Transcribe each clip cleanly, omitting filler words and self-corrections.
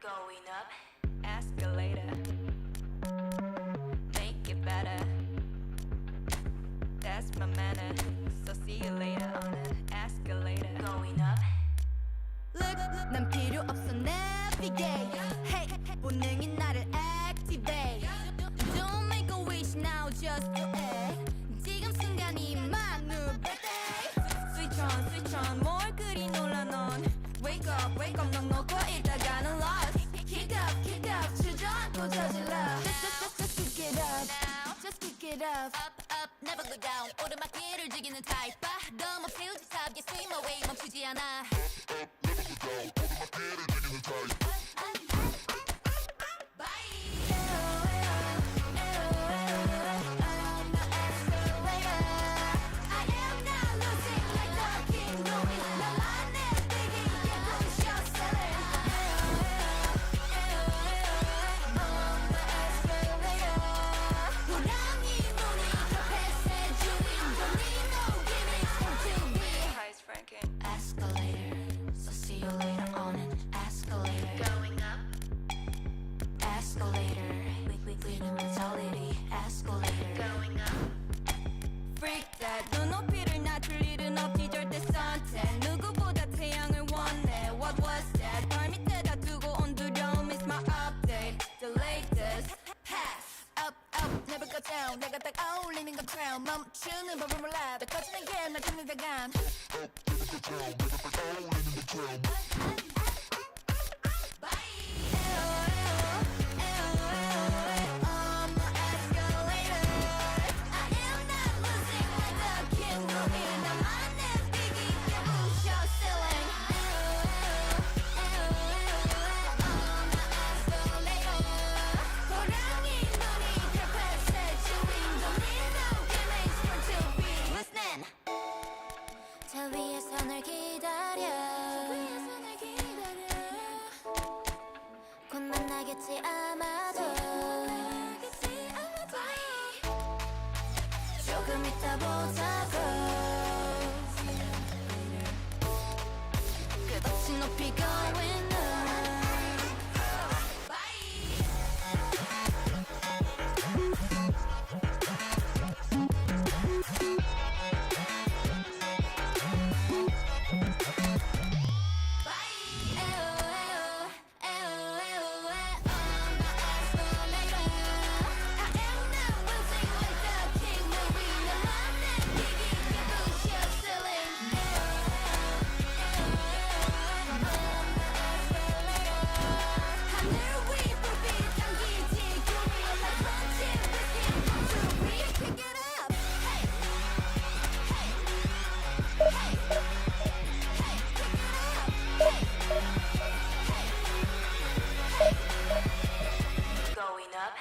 Going up, escalator. Make it better. That's my manner. So see you later on an escalator. Going up. 난 필요 없어 navigate. Hey, 본능이 나를 activate. Don't make a wish now, just do it. 지금 순간이 maneuver. Switch on, 뭘 그리 놀라 넌. Wake up, 넌 놓고 있다가는 lost. Kick up, 주저앉고 저질러. Just kick it up, just kick it up. Up, never go down. 오르막길을 즐기는 타입. 너무 필지탑, you swim away, 멈추지 않아. Highest ranking. Escalator, so see you later on an escalator. Going up. Escalator, freedom mentality. Escalator. Going up. Freak that 눈높이를 낮출 일은 없지 절대 sunset 누구보다 태양을 원해 What was that 발 밑에다 두고 온 두려움 is my update The latest pass Up, never go down 내가 딱 어울리는 건 crown 멈추는 법을 몰라 더 커지는 게날 찾는다간 저 위에서 널 기다려 곧 만나겠지 아마도 조금 이따 보자고 끝없이 높이 going up Going up.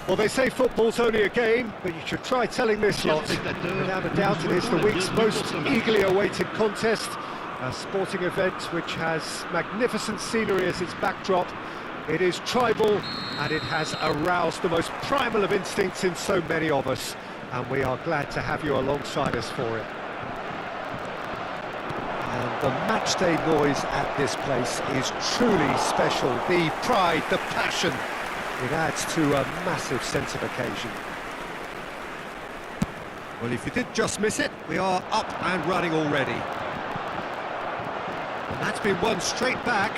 Well, they say football's only a game, but you should try telling this lot. Without a doubt, it is the week's most eagerly awaited contest. A sporting event which has magnificent scenery as its backdrop. It is tribal, and it has aroused the most primal of instincts in so many of us. And we are glad to have you alongside us for it. And the matchday noise at this place is truly special. The pride, the passion, it adds to a massive sense of occasion. Well, if you did just miss it, we are up and running already. And that's been won straight back.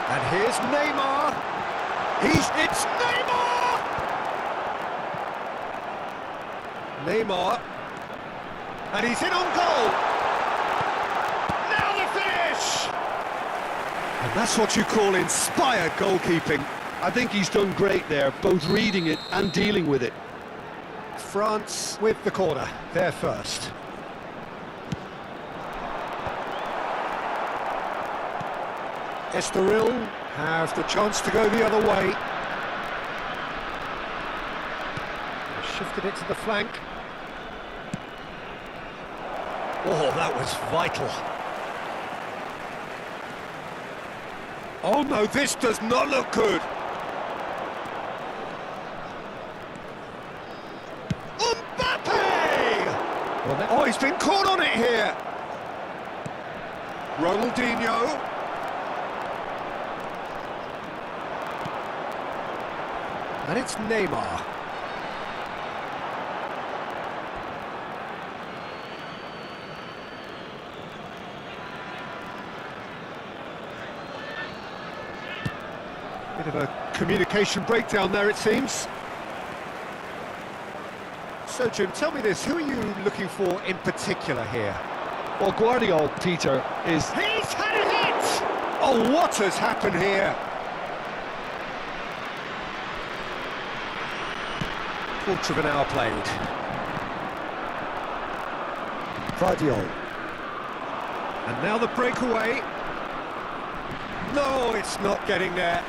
And here's Neymar. It's Neymar! Neymar. And he's in on goal. Now the finish! And that's what you call inspired goalkeeping. I think he's done great there, both reading it and dealing with it. France with the corner, they're first. Estoril have the chance to go the other way. Shifted it to the flank. Oh, that was vital. Oh no, this does not look good. Mbappe! Well, oh, he's been caught on it here. Ronaldinho. And it's Neymar. Bit of a communication breakdown there, it seems. So, Jim, tell me this, who are you looking for in particular here? Well, Guardiola, Peter, is... He's had a hit! Oh, what has happened here? Quarter of an hour played. Guardiola. And now the breakaway. No, it's not getting there.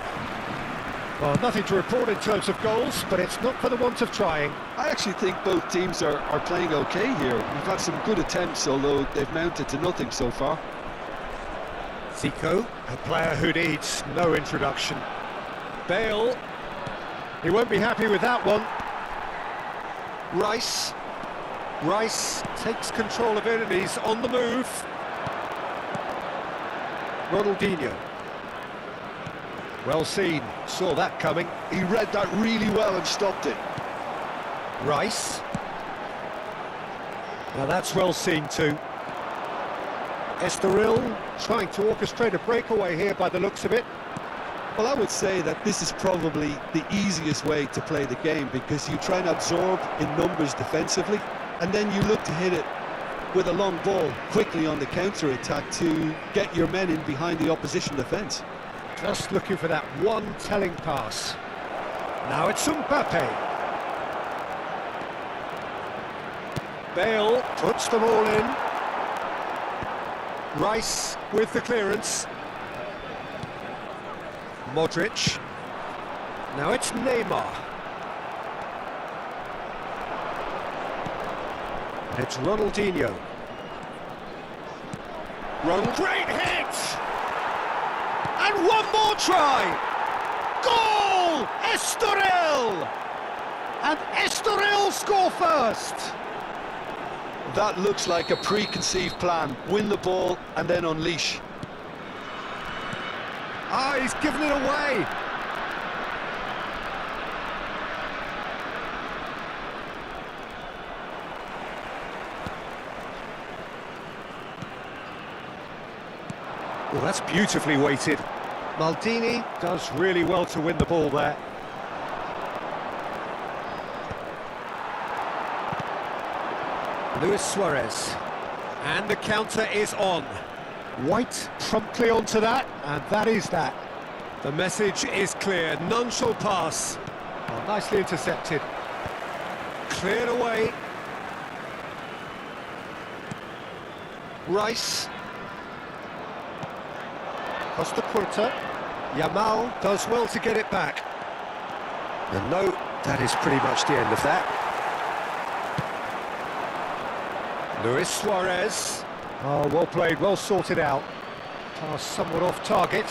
Well, nothing to report in terms of goals, but it's not for the want of trying. I actually think both teams are playing okay here. We've had some good attempts, although they've mounted to nothing so far. Zico, a player who needs no introduction. Bale, he won't be happy with that one. Rice takes control of it and he's on the move. Ronaldinho. Well seen, saw that coming. He read that really well and stopped it. Rice. Now that's well seen too. Estoril trying to orchestrate a breakaway here by the looks of it. Well, I would say that this is probably the easiest way to play the game, because you try and absorb in numbers defensively, and then you look to hit it with a long ball quickly on the counter-attack to get your men in behind the opposition defence. Just looking for that one telling pass. Now it's Mbappe. Bale puts them all in. Rice with the clearance. Modric. Now it's Neymar. And it's Ronaldinho. Great hit! And one more try! Goal! Estoril! And Estoril score first! That looks like a preconceived plan. Win the ball and then unleash. Ah, he's given it away! Well, that's beautifully weighted. Maldini does really well to win the ball there. Luis Suarez. And the counter is on. White promptly onto that, and that is that. The message is clear, none shall pass. Oh, nicely intercepted. Cleared away. Rice. Costa Curta. Yamal does well to get it back. And no, that is pretty much the end of that. Luis Suarez. Oh, well played, well sorted out. Pass somewhat off target.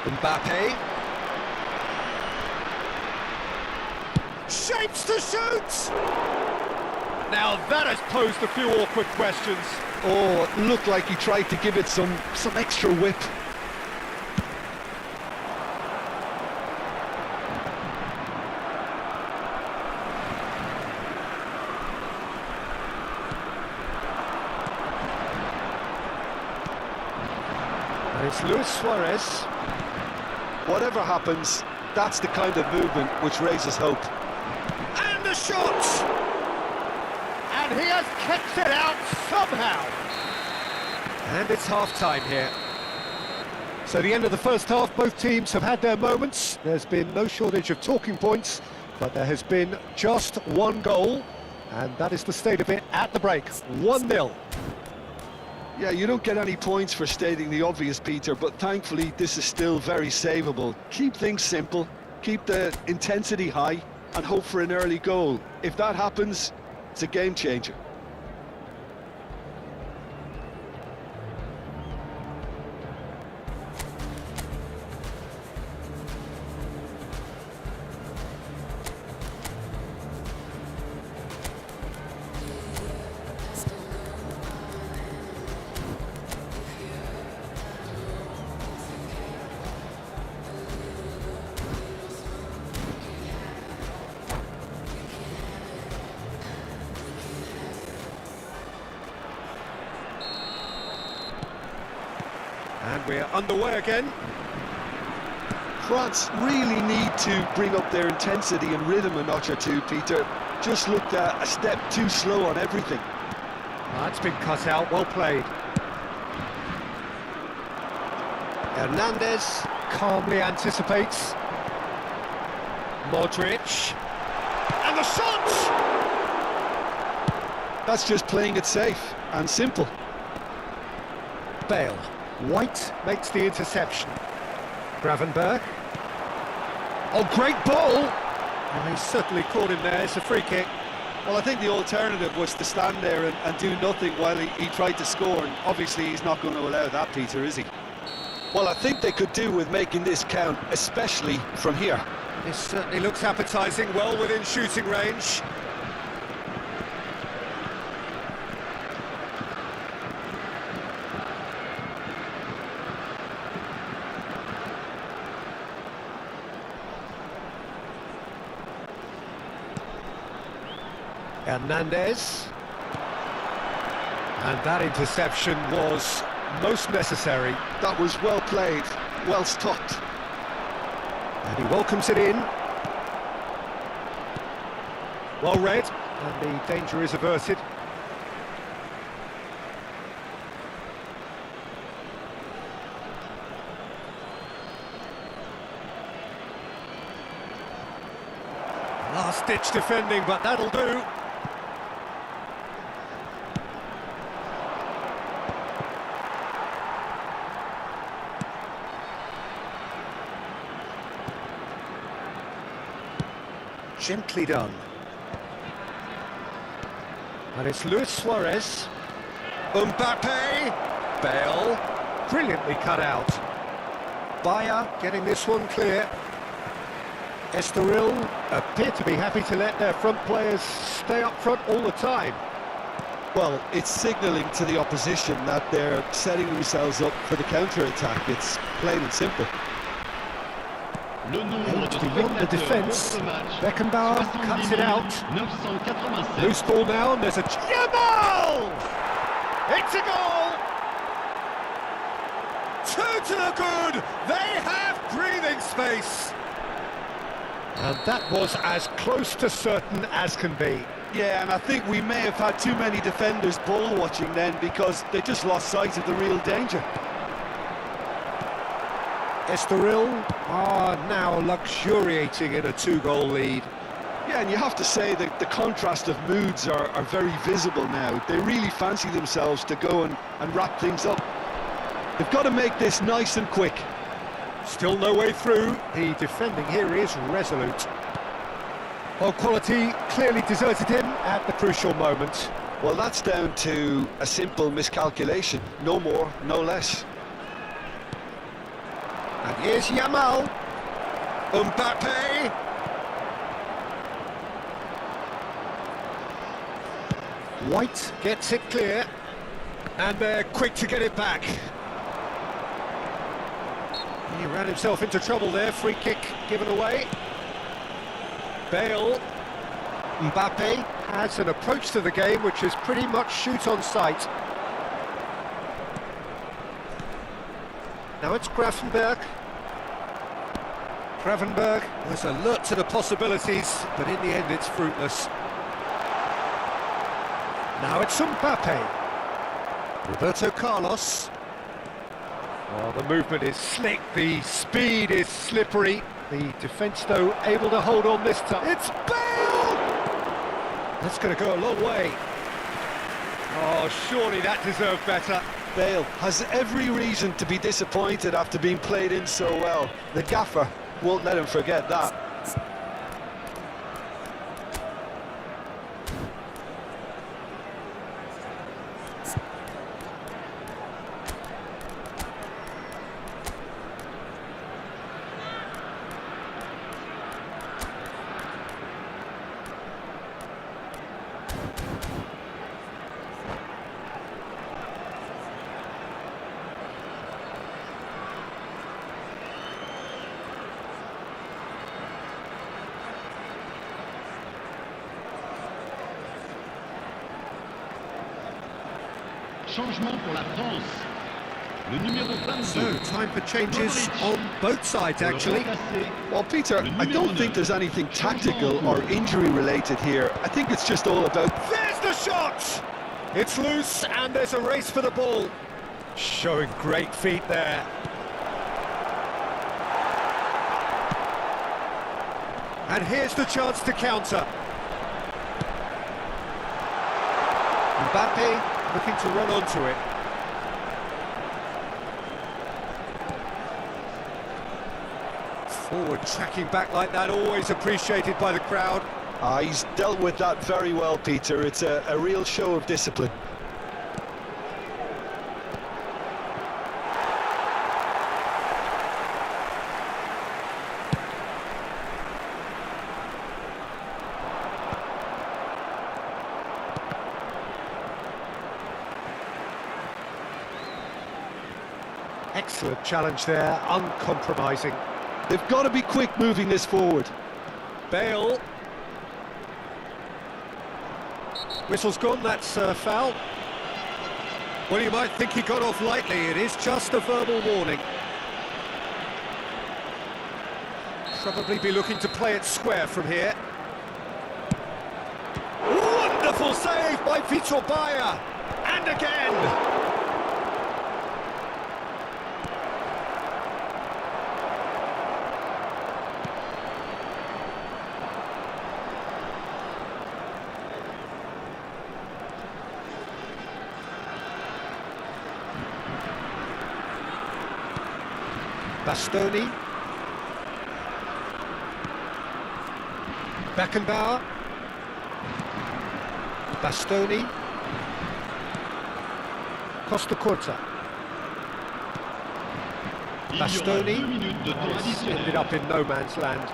Mbappe. Shapes to shoot! Now that has posed a few awkward questions. Oh, it looked like he tried to give it some extra whip. And it's Luis Suarez. Whatever happens, that's the kind of movement which raises hope. And the shot! And he has kept it out somehow. And it's half-time here. So the end of the first half, both teams have had their moments. There's been no shortage of talking points, but there has been just one goal, and that is the state of it at the break. 1-0. Yeah, you don't get any points for stating the obvious, Peter, but thankfully this is still very savable. Keep things simple, keep the intensity high, and hope for an early goal. If that happens, it's a game changer. And we're underway again. France really need to bring up their intensity and rhythm a notch or two, Peter. Just looked a step too slow on everything. That's been cut out, well played. Hernandez calmly anticipates. Modric. And the shot! That's just playing it safe and simple. Bale. White makes the interception. Gravenberg. Oh, great ball! Oh, he's certainly caught him there, it's a free kick. Well, I think the alternative was to stand there and do nothing while he tried to score, and obviously he's not going to allow that, Peter, is he? Well, I think they could do with making this count, especially from here. This certainly looks appetising, well within shooting range. Hernandez. And that interception was most necessary. That was well played, well stopped. And he welcomes it in. Well read, and the danger is averted. Last-ditch defending, but that'll do. Gently done. And it's Luis Suarez. Mbappe. Bale. Brilliantly cut out. Bayer getting this one clear. Estoril appear to be happy to let their front players stay up front all the time. Well, it's signalling to the opposition that they're setting themselves up for the counter-attack. It's plain and simple. Beyond the defence, Beckenbauer cuts it out. Loose ball now, and there's a... Yamal! It's a goal! 2 to the good! They have breathing space! And that was as close to certain as can be. Yeah, and I think we may have had too many defenders ball watching then because they just lost sight of the real danger. Estoril are now luxuriating in a 2-goal lead. Yeah, and you have to say that the contrast of moods are very visible now. They really fancy themselves to go and wrap things up. They've got to make this nice and quick. Still no way through. The defending here is resolute. Well, quality clearly deserted him at the crucial moment. Well, that's down to a simple miscalculation. No more, no less. And here's Yamal. Mbappe. White gets it clear. And they're quick to get it back. He ran himself into trouble there. Free kick given away. Bale. Mbappe has an approach to the game which is pretty much shoot on sight. Now it's Gravenberg. Gravenberg was alert to the possibilities, but in the end it's fruitless. Now it's Mbappe. Roberto Carlos. Well, the movement is slick, the speed is slippery. The defence, though, able to hold on this time. It's Bale! That's going to go a long way. Oh, surely that deserved better. Bale has every reason to be disappointed after being played in so well. The gaffer won't let him forget that. Changement pour la France. Le numéro 22. So, time for changes on both sides, actually. Well, Peter, I don't think there's anything tactical or injury related here. I think it's just all about... There's the shot! It's loose and there's a race for the ball. Showing great feet there. And here's the chance to counter. Mbappe looking to run onto it. Forward tracking back like that, always appreciated by the crowd. He's dealt with that very well, Peter. It's a real show of discipline. Excellent challenge there, uncompromising. They've got to be quick moving this forward. Bale. Whistle's gone, that's a foul. Well, you might think he got off lightly, it is just a verbal warning. Probably be looking to play it square from here. Wonderful save by Vitor Bayer! And again! Bastoni. Beckenbauer. Bastoni. Costa Corta. Bastoni has ended up in no man's land.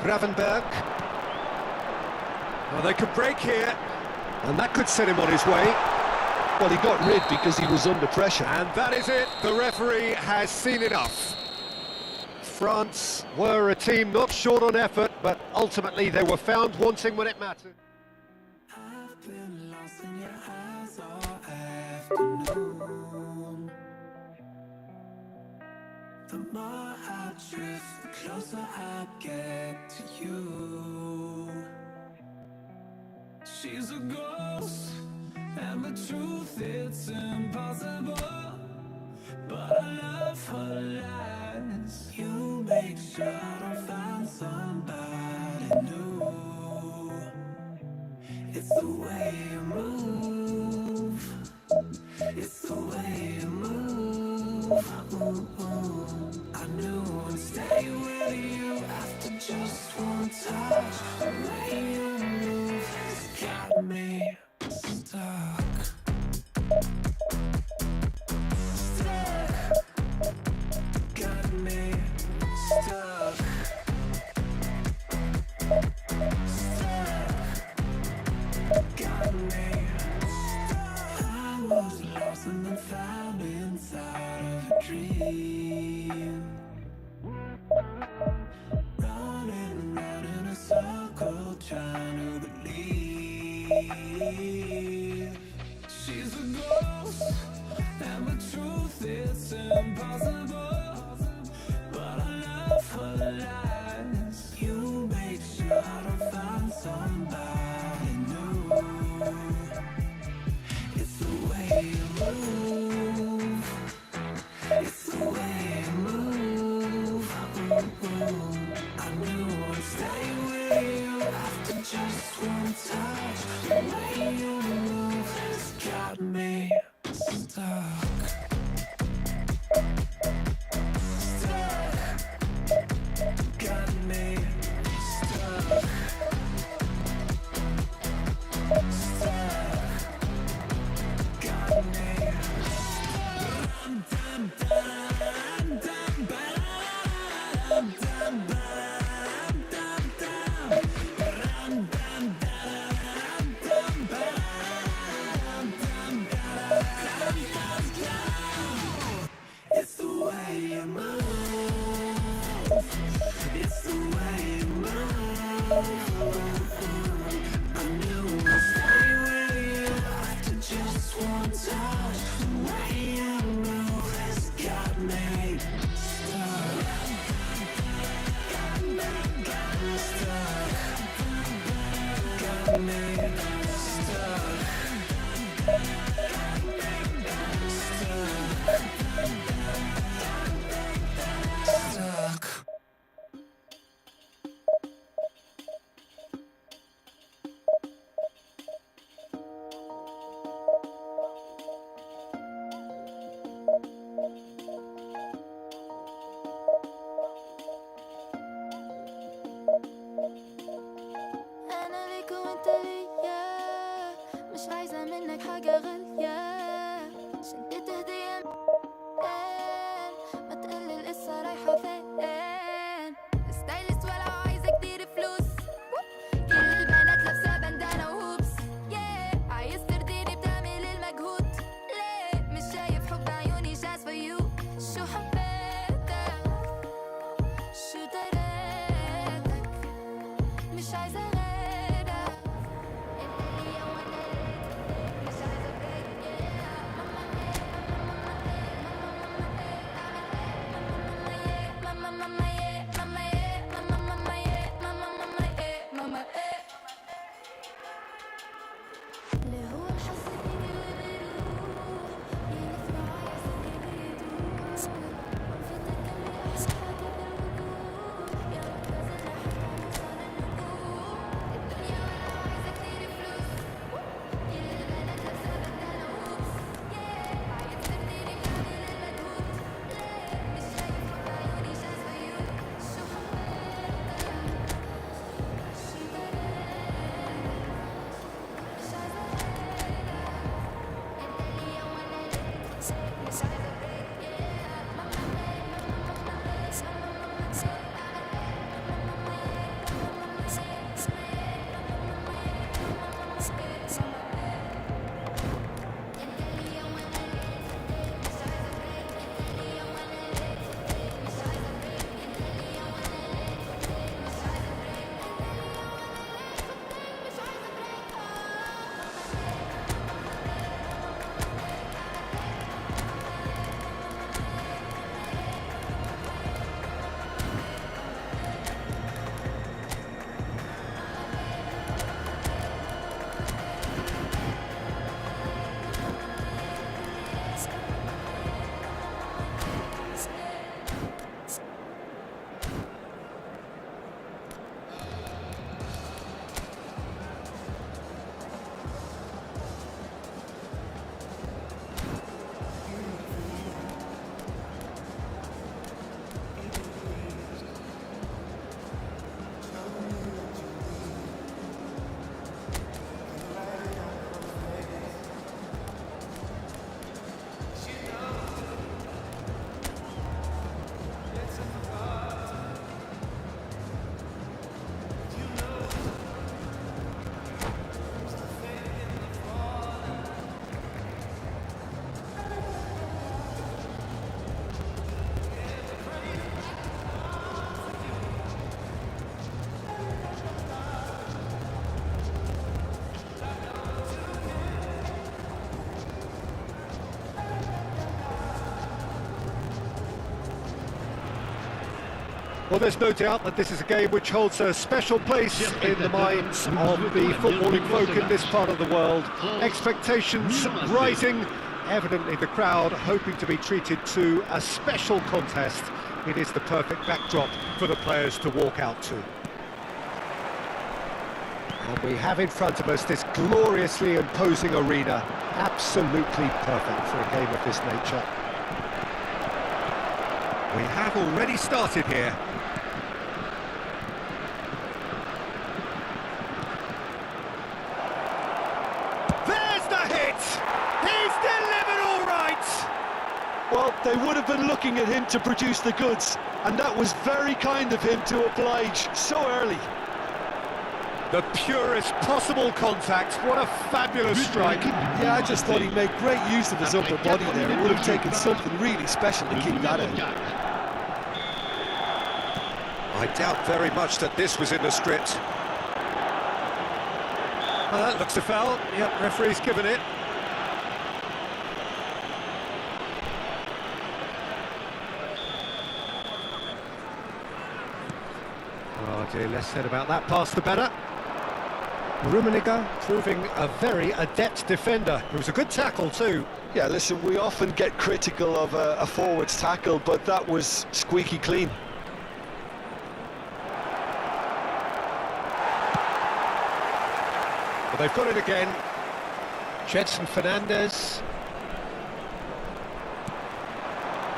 Gravenberg. Well, they could break here, and that could set him on his way. Well, he got rid because he was under pressure. And that is it. The referee has seen enough. France were a team not short on effort, but ultimately they were found wanting when it mattered. I've been lost in your eyes all afternoon. The more I drift, the closer I get to you. She's a ghost, and the truth, it's impossible. But I love her lies. You make sure I find somebody new. It's the way you move. just one touch, the way you move has got me stuck. Stuck, got me stuck. Stuck, got me stuck. I was lost and then found inside of a dream. Running around in a circle, trying to believe she's a ghost, and the truth it's impossible. But I love her lies. You make sure to find somebody new. It's the way you move. It's the way you move. I knew I'd stay with you after just one touch. The way you move has got me stuck. Stuck, got me stuck. Stuck, got me. Dum dum dum dum dum dum dum. It's the way you move. It's the way you move. I knew I'd stay with you after just one touch. The way you move has got me stuck. Got me stuck. Got me stuck. Stuck. أنا ليك وأنت ليا، مش عايزة منك حاجة غالية، شنطة هدية ما تقلي القصة رايحة فين. ستايلست ولو عايزة كتير فلوس، كل البنات لابسة بندانة وهوبس. عايز ترضيني بتعمل المجهود، ليه مش شايف حب عيوني just for you. شو حبيتك، شو دريتك، مش عايزة غيرك. انت ليا وانا ليك، مش عايزة غيرك. ماما Well, there's no doubt that this is a game which holds a special place in the minds of the footballing folk in this part of the world. Expectations rising, evidently the crowd hoping to be treated to a special contest. It is the perfect backdrop for the players to walk out to. And we have in front of us this gloriously imposing arena, absolutely perfect for a game of this nature. We have already started here. There's the hit! He's delivered all right! Well, they would have been looking at him to produce the goods, and that was very kind of him to oblige so early. The purest possible contact. What a fabulous strike. Yeah, I just thought he made great use of his upper body there. It would have taken something really special to keep that out. I doubt very much that this was in the script. Well, that looks a foul. Yep, referee's given it. Oh dear, less said about that pass the better. Rummenigge proving a very adept defender. It was a good tackle too. Yeah, listen, we often get critical of a forward's tackle, but that was squeaky clean. But they've got it again. Gedson Fernandez.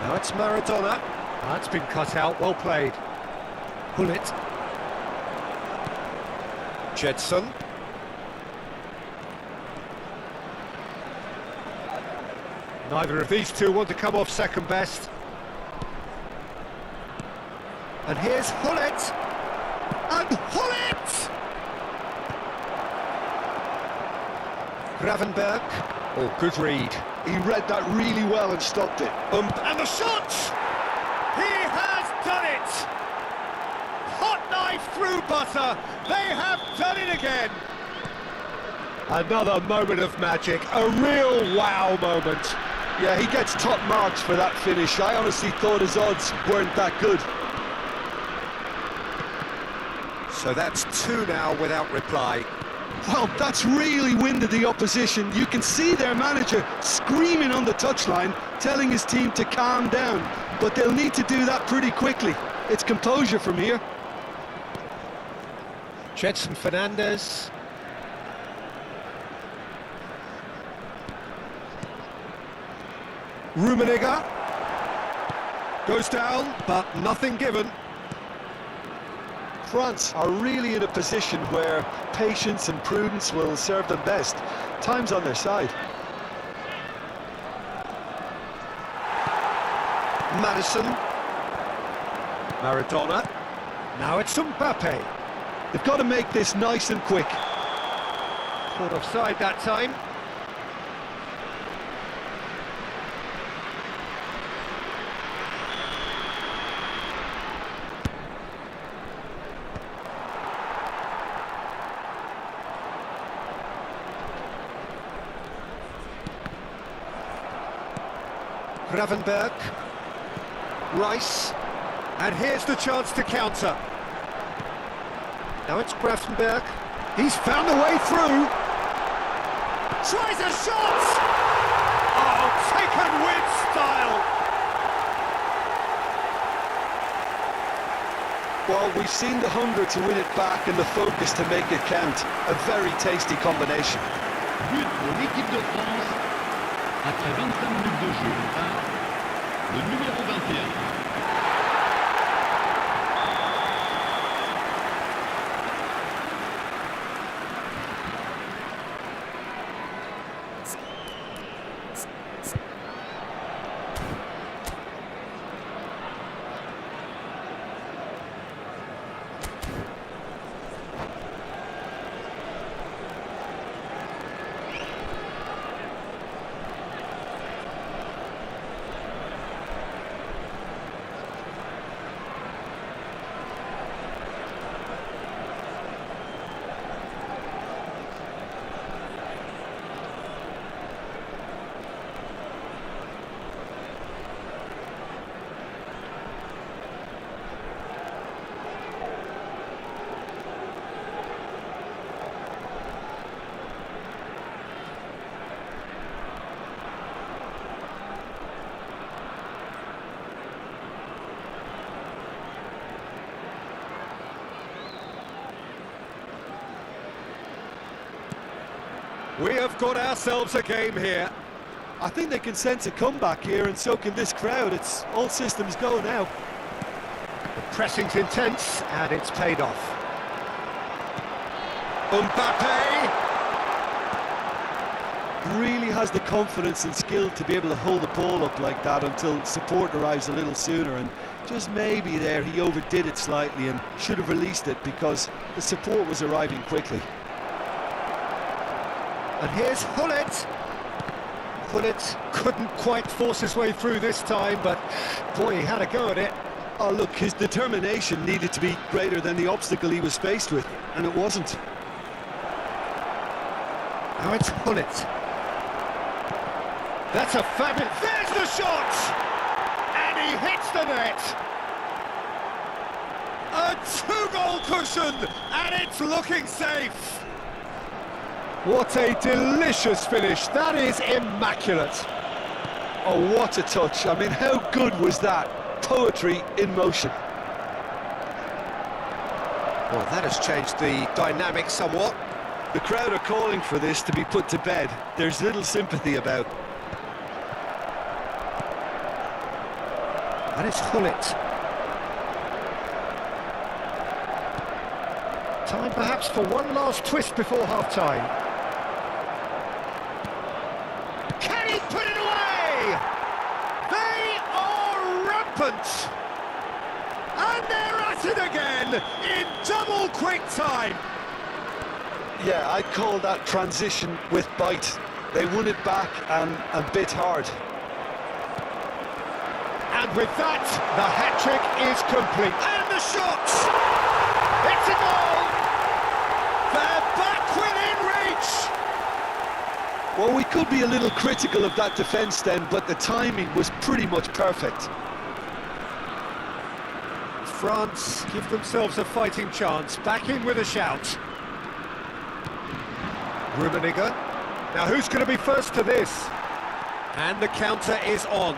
Now it's Maradona. That's been cut out, well played. Hullet. Gedson. Neither of these two want to come off second best. And here's Hullet. And Hullet! Gravenberg. Oh, good read. He read that really well and stopped it. And the shot! He has done it! Hot knife through butter. They have done it again. Another moment of magic, a real wow moment. Yeah, he gets top marks for that finish. I honestly thought his odds weren't that good. So that's two now without reply. Well, that's really winded the opposition. You can see their manager screaming on the touchline, telling his team to calm down. But they'll need to do that pretty quickly. It's composure from here. Gedson Fernandez. Rummenigge. Goes down, but nothing given. France are really in a position where patience and prudence will serve them best. Time's on their side. Madison. Maradona. Now it's Mbappe. They've got to make this nice and quick. Caught offside that time. Gravenberg, Rice, and here's the chance to counter. Now it's Gravenberg, he's found a way through, tries a shot! Oh, taken with style! Well, we've seen the hunger to win it back and the focus to make it count. A very tasty combination. But pour l'équipe de France. Après 25 minutes de jeu, le numéro 21. We have got ourselves a game here. I think they can sense a comeback here, and so can this crowd. It's all systems go now. The pressing's intense, and it's paid off. Mbappe! Really has the confidence and skill to be able to hold the ball up like that until support arrives a little sooner, and just maybe there he overdid it slightly and should have released it because the support was arriving quickly. And here's Hullet. Hullet couldn't quite force his way through this time, but boy, he had a go at it. Oh look, his determination needed to be greater than the obstacle he was faced with, and it wasn't. Now it's Hullet. That's a fabulous... There's the shot! And he hits the net! A two-goal cushion, and it's looking safe! What a delicious finish. That is immaculate. Oh, what a touch. I mean, how good was that? Poetry in motion. Well, that has changed the dynamic somewhat. The crowd are calling for this to be put to bed. There's little sympathy about. And it's Hullet. Time perhaps for one last twist before half-time. Can he put it away? They are rampant! And they're at it again in double quick time. Yeah, I'd call that transition with bite. They won it back and bit hard. And with that, the hat-trick is complete. And the shot! It's a goal! They're back within reach! Well, we could be a little critical of that defence then, but the timing was pretty much perfect. France give themselves a fighting chance. Back in with a shout. Rummenigge. Now who's going to be first to this? And the counter is on.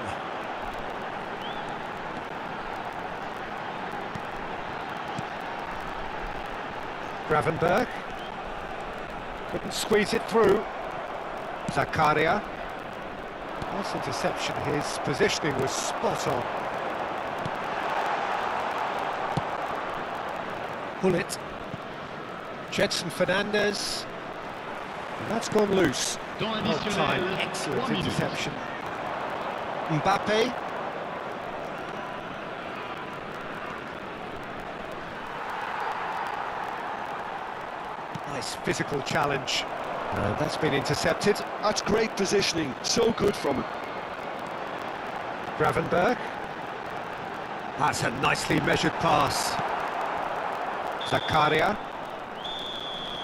Gravenberg. Couldn't squeeze it through. Zakaria. Nice interception. His positioning was spot on. Hullet. Jetson Fernandez. And that's gone loose. Temps Well time, additionnel, excellent 3 minutes. interception. Mbappe. Nice physical challenge. That's been intercepted. That's great positioning, so good from him. Gravenberg. That's a nicely measured pass. Zakaria.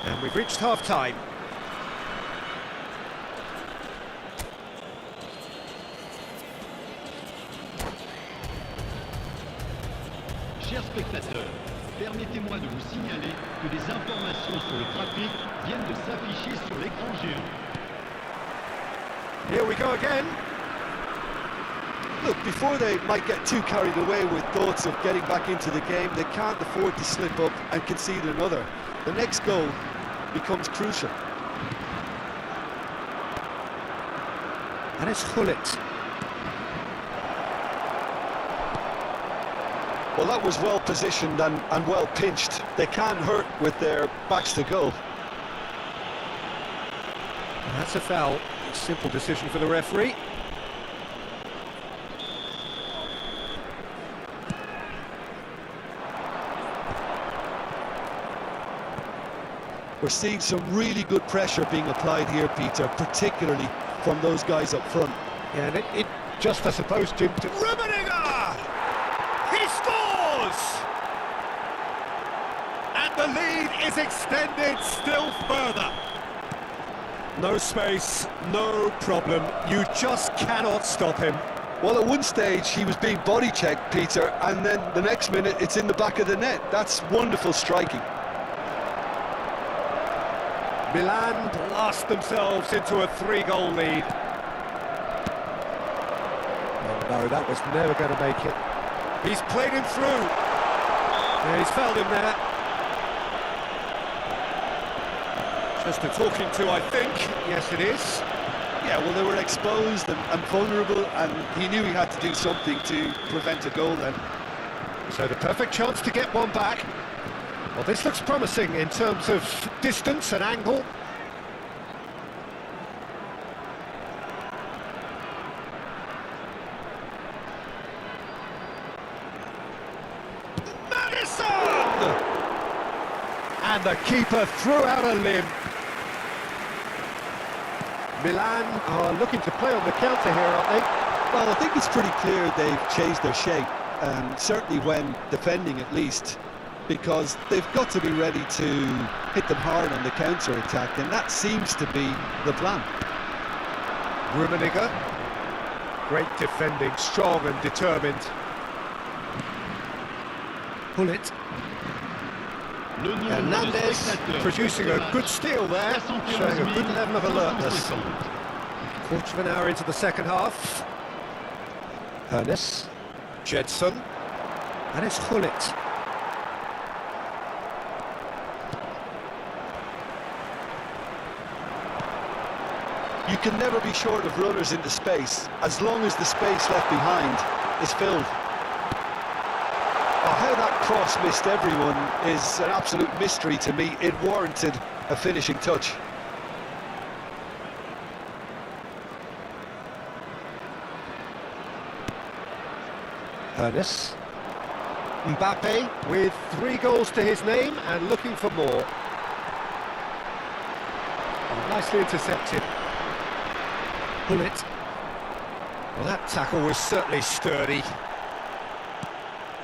And we've reached half-time. Chers spectateurs, permettez-moi de vous signaler que des informations sur le trafic viennent de s'afficher sur l'écran géant. Here we go again. Look, before they might get too carried away with thoughts of getting back into the game, they can't afford to slip up and concede another. The next goal becomes crucial. And it's Hullet. Well, that was well positioned and well pinched. They can't hurt with their backs to goal. And that's a foul. Simple decision for the referee. We're seeing some really good pressure being applied here, Peter, particularly from those guys up front. Yeah, and it just, I suppose, Jim, to... Rummenigge! He scores! And the lead is extended still further. No space, no problem. You just cannot stop him. Well, at one stage he was being body checked, Peter, and then the next minute it's in the back of the net. That's wonderful striking. Milan blast themselves into a 3-goal lead. Oh no, that was never going to make it. He's played him through. Yeah, he's fouled him there. Just a talking to, I think. Yes, it is. Yeah, well, they were exposed and vulnerable, and he knew he had to do something to prevent a goal then. So the perfect chance to get one back. Well, this looks promising in terms of distance and angle. Madison! And the keeper threw out a limb. Milan are looking to play on the counter here, aren't they? Well, I think it's pretty clear they've changed their shape, certainly when defending at least, because they've got to be ready to hit them hard on the counter-attack, and that seems to be the plan. Rummenigge, great defending, strong and determined. Pull it. Hernandez producing a good steal there, showing a good level of alertness. Quarter of an hour into the second half. Ernest, Jedson, and it's Hullet. You can never be short of runners into space, as long as the space left behind is filled. Oh, how that cross missed everyone is an absolute mystery to me. It warranted a finishing touch. Ernest. Mbappe with 3 goals to his name and looking for more. Oh, nicely intercepted. Hullet. Well, that tackle was certainly sturdy.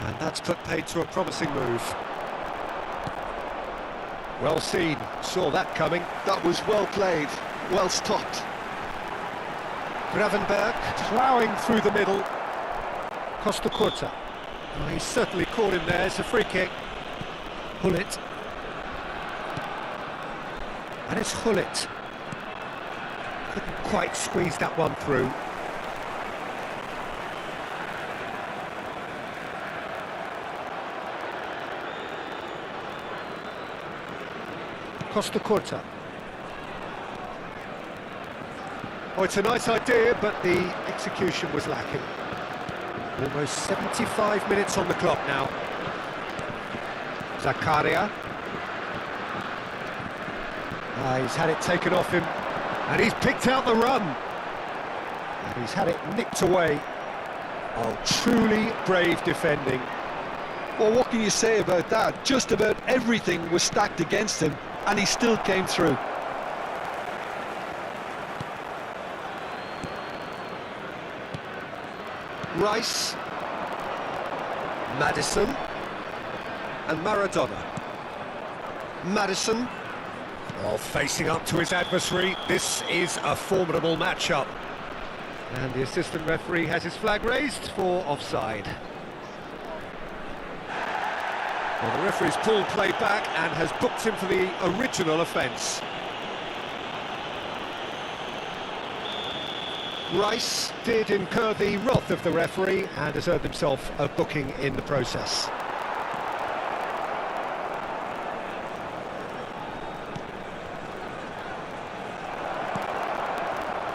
And that's put paid to a promising move. Well seen, saw that coming. That was well played, well stopped. Gravenberg ploughing through the middle. Costa Curta. Oh, he's certainly caught him there, it's a free kick. Hullet. And it's Hullet. Couldn't quite squeeze that one through. Costa Curta. Oh, it's a nice idea, but the execution was lacking. Almost 75 minutes on the clock now. Zakaria. He's had it taken off him, and he's picked out the run. And he's had it nicked away. Oh, truly brave defending. Well, what can you say about that? Just about everything was stacked against him, and he still came through. Rice, Madison, and Maradona. Madison, while facing up to his adversary, this is a formidable matchup. And the assistant referee has his flag raised for offside. Well, the referee's pulled play back and has booked him for the original offence. Rice did incur the wrath of the referee and has earned himself a booking in the process.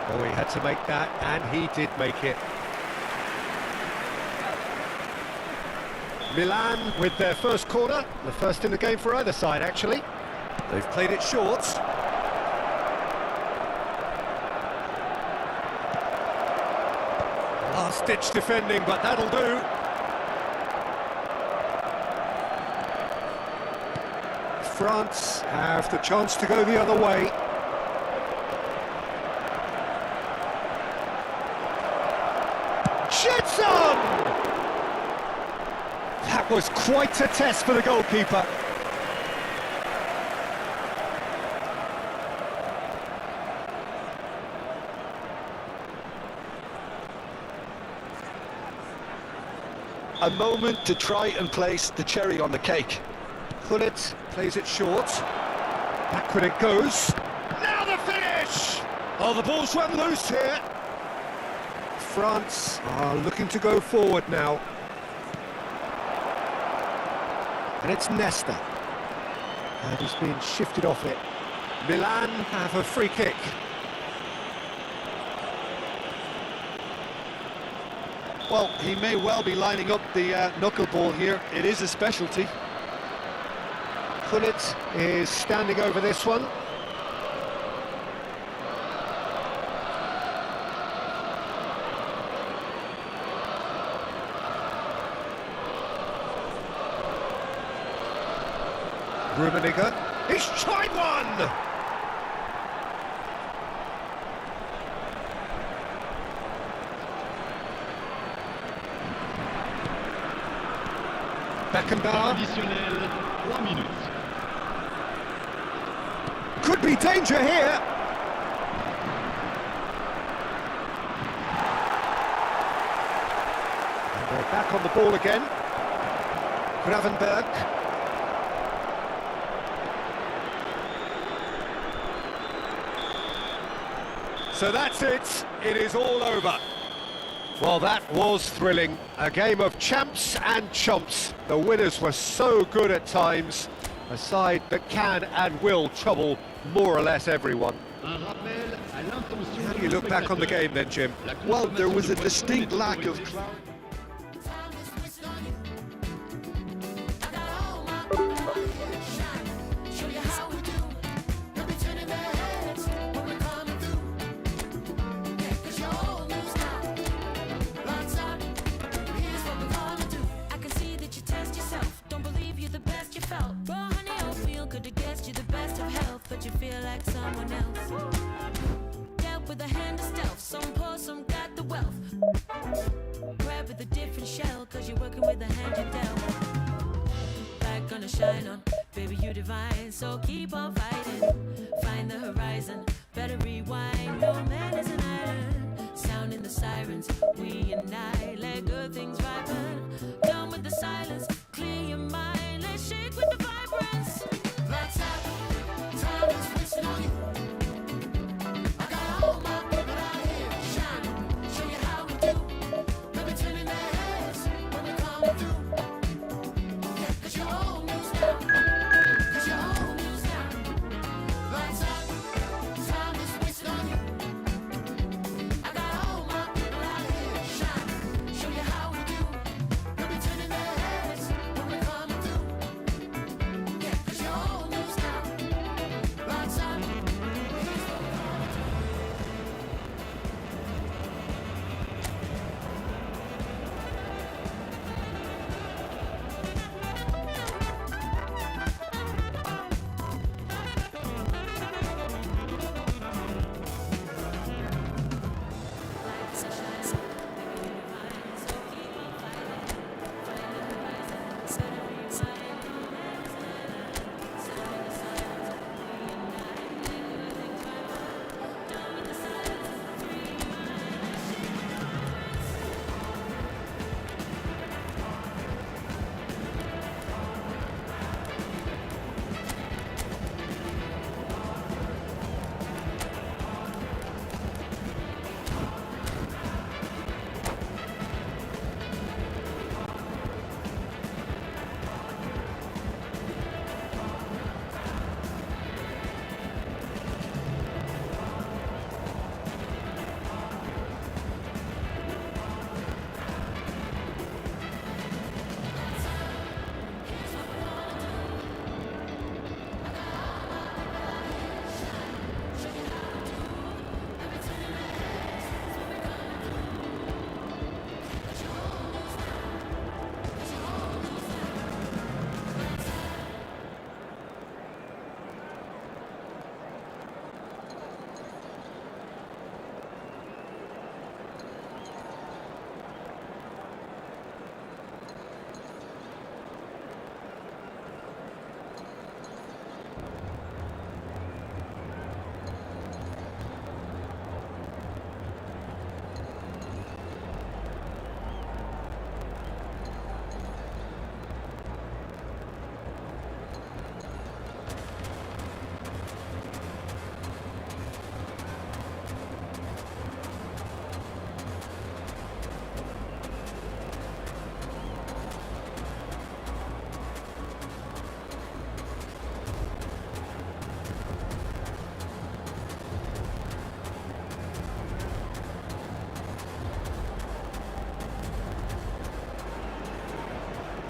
Oh, he had to make that, and he did make it. Milan with their first corner, the first in the game for either side, actually. They've played it short. Last-ditch defending, but that'll do. France have the chance to go the other way. Jetson! That was quite a test for the goalkeeper. A moment to try and place the cherry on the cake. Hullet plays it short. Backward it goes. Now the finish! Oh, the ball's run loose here. France are looking to go forward now. And it's Nesta. And he's been shifted off it. Milan have a free kick. Well, he may well be lining up the knuckleball here. It is a specialty. Kunit is standing over this one. Rummenigge, he's tried one! Beckenbauer, Additionnel, 3 minutes. could be danger here. And they're back on the ball again. Gravenberg. So that's it. It is all over. Well, that was thrilling. A game of champs and chumps. The winners were so good at times. A side that can and will trouble more or less everyone. Un rappel à l'intention How do de you look back on the spectateur. game then, Jim? La Well, there was a consommation de distinct boissons lack est of autorisée. Show you how we do. We'll be turning their heads when we're coming through. Yeah, 'cause you're all loose now. Lights out. Here's what we're gonna do. I can see that you test yourself. Don't believe you're the best you felt. Raw honey oatmeal could have guessed you're the best of health, but you feel like someone else. Dealt with a hand of stealth. Some poor, some got the wealth. Grab with a different shell, 'cause you're working with the hand you dealt. Light gonna shine on, baby, you divine. So keep on fighting. Find the horizon. Better rewind. No man is an island. Sounding the sirens. We unite. Let good things ripen. Done with the silence. Clear your mind. Let's shake with the vibrance. Lights out. Time is wasting on you. I got all my people out here shining. Show you how we do. We'll be turning their heads when we're coming through. Yeah, 'cause you're all news now. 'Cause you're all news now. Lights out. Time is wasting on you. I got all my people out here shining. Show you how we do. We'll be turning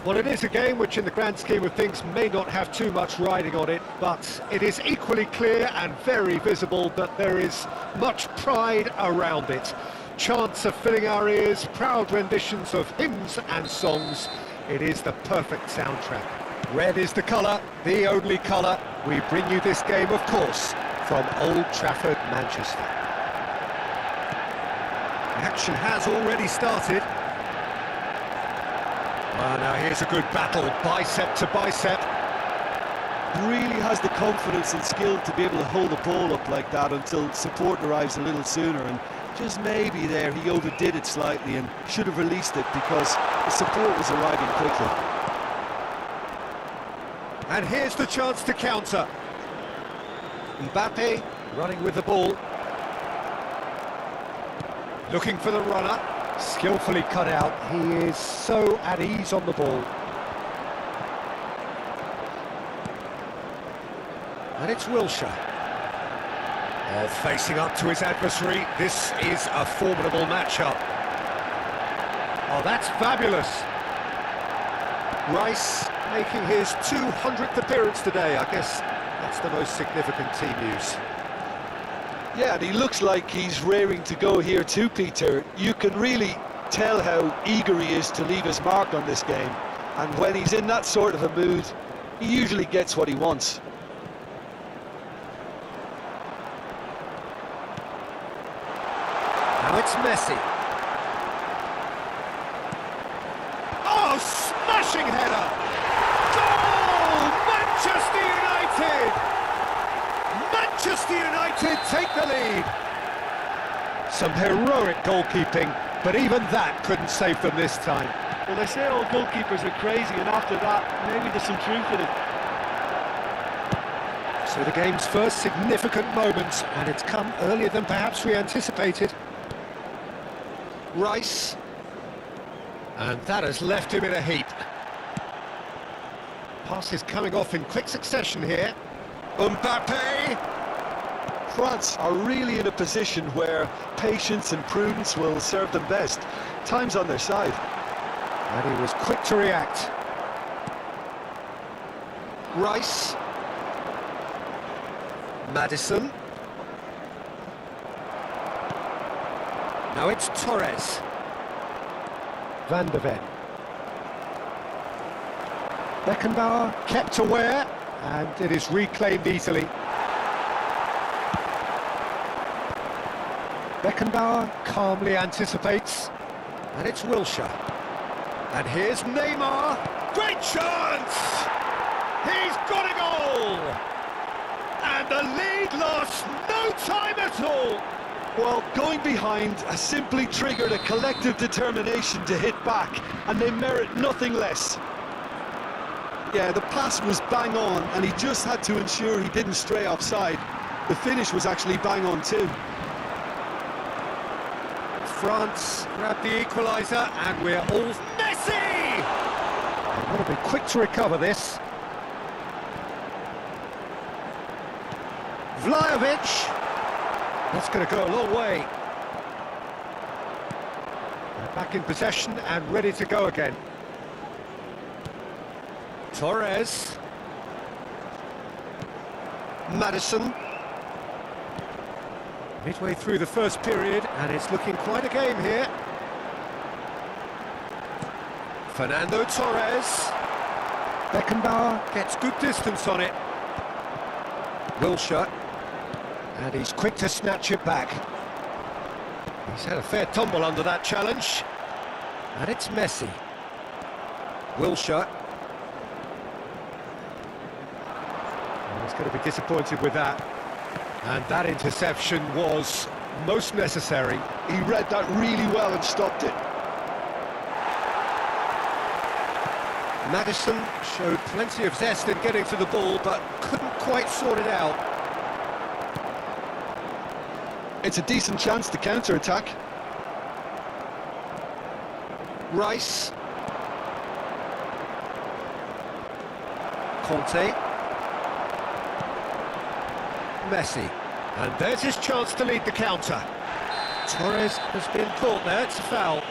Well, it is a game which in the grand scheme of things may not have too much riding on it, but it is equally clear and very visible that there is much pride around it. Chants are filling our ears, proud renditions of hymns and songs. It is the perfect soundtrack. Red is the colour, the only colour. We bring you this game, of course, from Old Trafford, Manchester. Action has already started. Now here's a good battle, bicep to bicep. Really has the confidence and skill to be able to hold the ball up like that until support arrives a little sooner, and just maybe there he overdid it slightly and should have released it because the support was arriving quickly. And here's the chance to counter. Mbappe running with the ball. Looking for the runner. Skillfully cut out. He is so at ease on the ball. And it's Wilshere. Facing up to his adversary. This is a formidable matchup. Oh, that's fabulous. Rice making his 200th appearance today. I guess that's the most significant team news. Yeah, and he looks like he's raring to go here too, Peter. You can really tell how eager he is to leave his mark on this game. And when he's in that sort of a mood, he usually gets what he wants. Now it's Messi. Oh, smashing header! Goal! Manchester United! Manchester United take the lead. Some heroic goalkeeping, but even that couldn't save them this time. Well, they say all goalkeepers are crazy, and after that, maybe there's some truth in it. So the game's first significant moments, and it's come earlier than perhaps we anticipated. Rice. And that has left him in a heap. Pass is coming off in quick succession here. Mbappe! France are really in a position where patience and prudence will serve them best. Time's on their side. And he was quick to react. Rice. Maddison. Now it's Torres. Van de Ven. Beckenbauer kept aware, and it is reclaimed easily. Beckenbauer calmly anticipates, and it's Wilshere. And here's Neymar. Great chance! He's got a goal! And the lead lost no time at all! Well, going behind has simply triggered a collective determination to hit back, and they merit nothing less. Yeah, the pass was bang on, and he just had to ensure he didn't stray offside. The finish was actually bang on too. France grab the equaliser, and we're all... Messi! They've got to be quick to recover this. Vlahovic. That's going to go a long way. They're back in possession and ready to go again. Torres. Maddison. Midway through the first period, and it's looking quite a game here. Fernando Torres. Beckenbauer gets good distance on it. Wilshere. And he's quick to snatch it back. He's had a fair tumble under that challenge. And it's Messi. Wilshere. He's going to be disappointed with that. And that interception was most necessary. He read that really well and stopped it. Maddison showed plenty of zest in getting to the ball, but couldn't quite sort it out. It's a decent chance to counter-attack. Rice. Conte. Messi. And there's his chance to lead the counter. Torres has been caught there, it's a foul.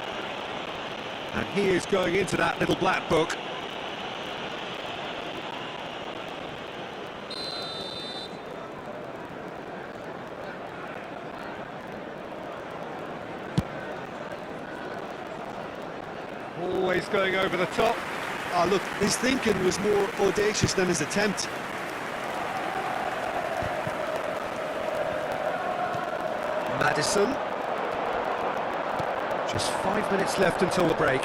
And he is going into that little black book. Always going over the top. Ah, look, his thinking was more audacious than his attempt. Madison. Just 5 minutes left until the break.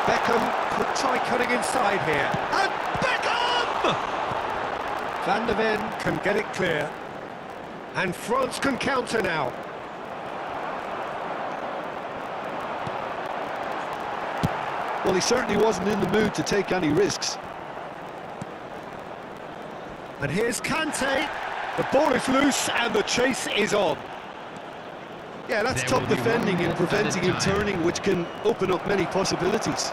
Beckham could try cutting inside here. And Beckham! Van der Ven can get it clear. And France can counter now. Well, he certainly wasn't in the mood to take any risks. And here's Kante. The ball is loose and the chase is on. Yeah, that's There top will be defending 1 and minute at a preventing him time. turning, which can open up many possibilities.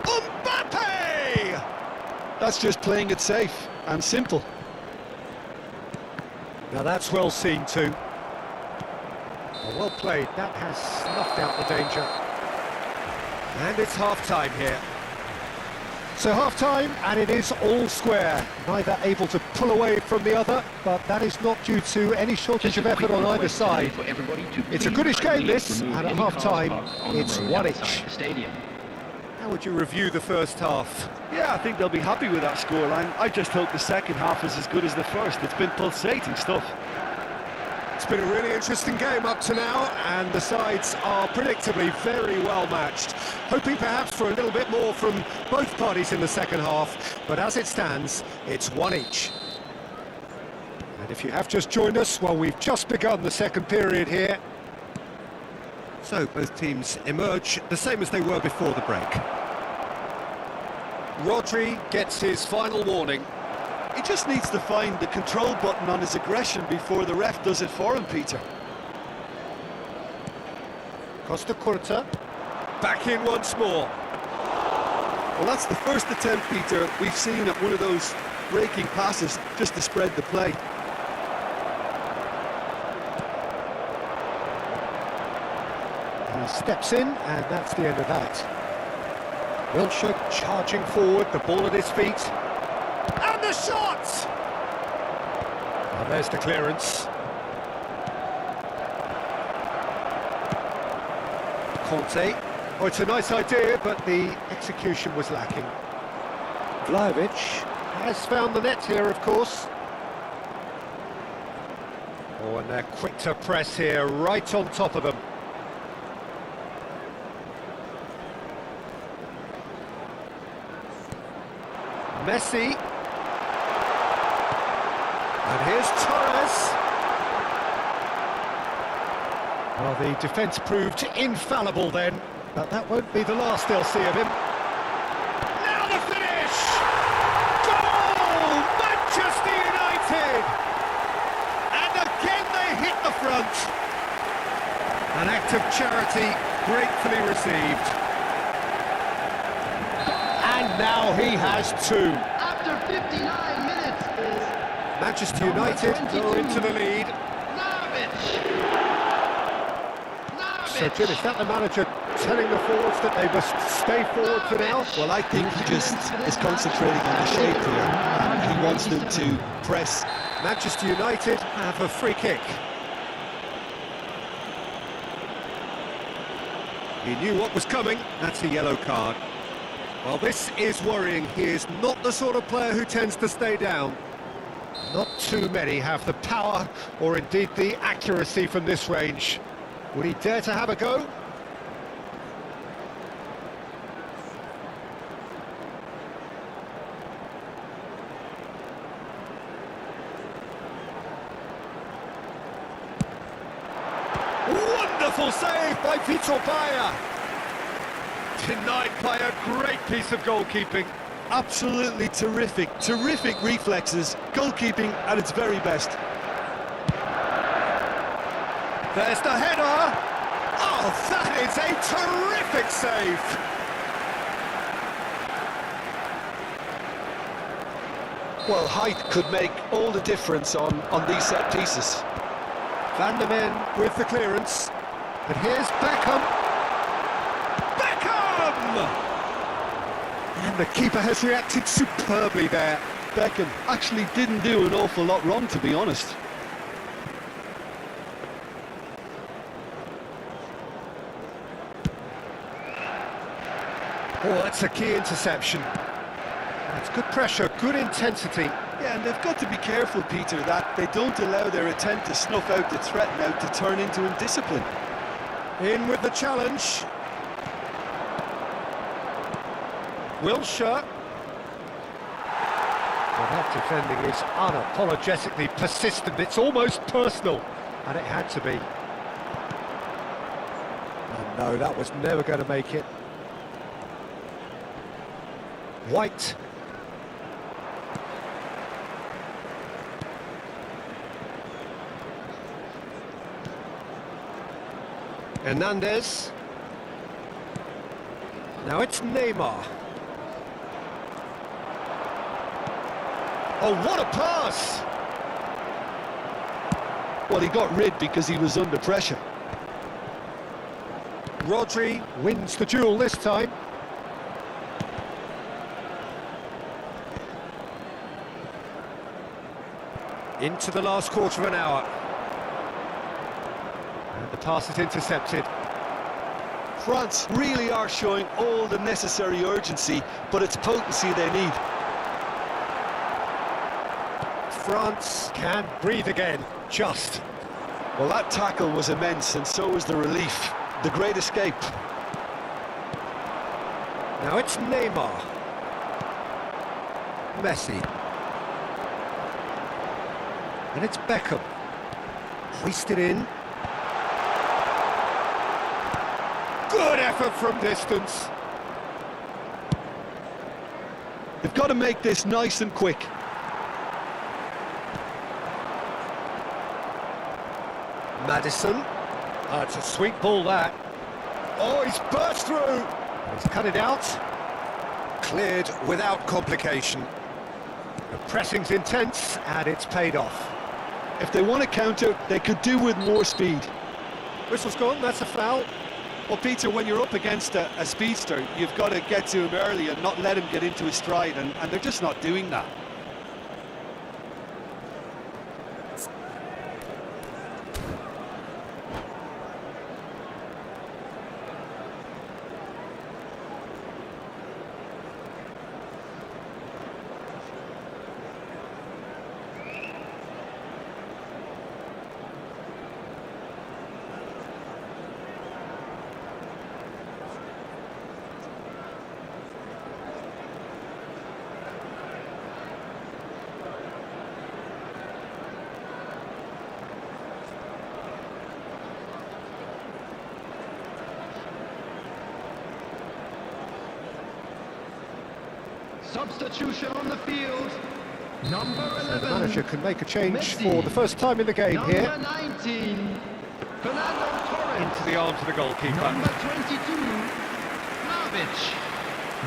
Mbappe! That's just playing it safe and simple. Now that's well seen too. Well played, that has snuffed out the danger. And it's half-time here. So half-time, and it is all square. Neither able to pull away from the other, but that is not due to any shortage of effort on either side. It's a goodish game, this, and at half-time, it's one each. How would you review the first half? Yeah, I think they'll be happy with that scoreline. I just hope the second half is as good as the first. It's been pulsating stuff. It's been a really interesting game up to now, and the sides are predictably very well matched. Hoping perhaps for a little bit more from both parties in the second half, but as it stands, it's one each. And if you have just joined us, well, we've just begun the second period here. So both teams emerge the same as they were before the break. Rodri gets his final warning. He just needs to find the control button on his aggression before the ref does it for him, Peter. Costa Curta, back in once more. Well, that's the first attempt, Peter, we've seen at one of those breaking passes just to spread the play. He steps in, and that's the end of that. Wilshere charging forward, the ball at his feet. And the shot! And there's the clearance. Conte. Oh, it's a nice idea, but the execution was lacking. Vlahovic has found the net here, of course. Oh, and they're quick to press here, right on top of them. Messi. And here's Torres. Well, the defence proved infallible then, but that won't be the last they'll see of him. Now the finish! Goal! Manchester United! And again they hit the front. An act of charity gratefully received. And now he has two. After 59 minutes is Manchester United go into the lead. So, Jim, is that the manager telling the forwards that they must stay forward for now? Well, I think he just is concentrating on the shape here, and he wants them to press. Manchester United have a free kick. He knew what was coming. That's a yellow card. Well, this is worrying. He is not the sort of player who tends to stay down. Not too many have the power or indeed the accuracy from this range. Would he dare to have a go? Wonderful save by Vitor Baia. Denied by a great piece of goalkeeping. Absolutely terrific, terrific reflexes, goalkeeping at its very best. There's the header. Oh, that is a terrific save. Well, height could make all the difference on these set pieces. Van der Ven with the clearance. And here's Beckham. Beckham! And the keeper has reacted superbly there. Beckham actually didn't do an awful lot wrong, to be honest. Oh, that's a key interception. That's good pressure, good intensity. Yeah, and they've got to be careful, Peter, that they don't allow their attempt to snuff out the threat now to turn into indiscipline. In with the challenge. Wilshere. Well, that defending is unapologetically persistent. It's almost personal, and it had to be. And no, that was never going to make it. White. Hernandez. Now it's Neymar. Oh, what a pass! Well, he got rid because he was under pressure. Rodri wins the duel this time. Into the last quarter of an hour. And the pass is intercepted. France really are showing all the necessary urgency, but it's potency they need. France can breathe again, just. Well, that tackle was immense, and so was the relief. The great escape. Now it's Neymar. Messi. And it's Beckham. Hoisted in. Good effort from distance. They've got to make this nice and quick. Madison. Oh, it's a sweet ball, that. Oh, he's burst through. He's cut it out. Cleared without complication. The pressing's intense, and it's paid off. If they want to counter, they could do with more speed. Whistle's gone, that's a foul. Well, Peter, when you're up against a speedster, you've got to get to him early and not let him get into his stride, and they're just not doing that. Substitution on the field. Number 11. The manager can make a change Messi. for the first time in the game Number here. 19. Fernando Torres. Into the arms of the goalkeeper. Number 22. Vlahovic.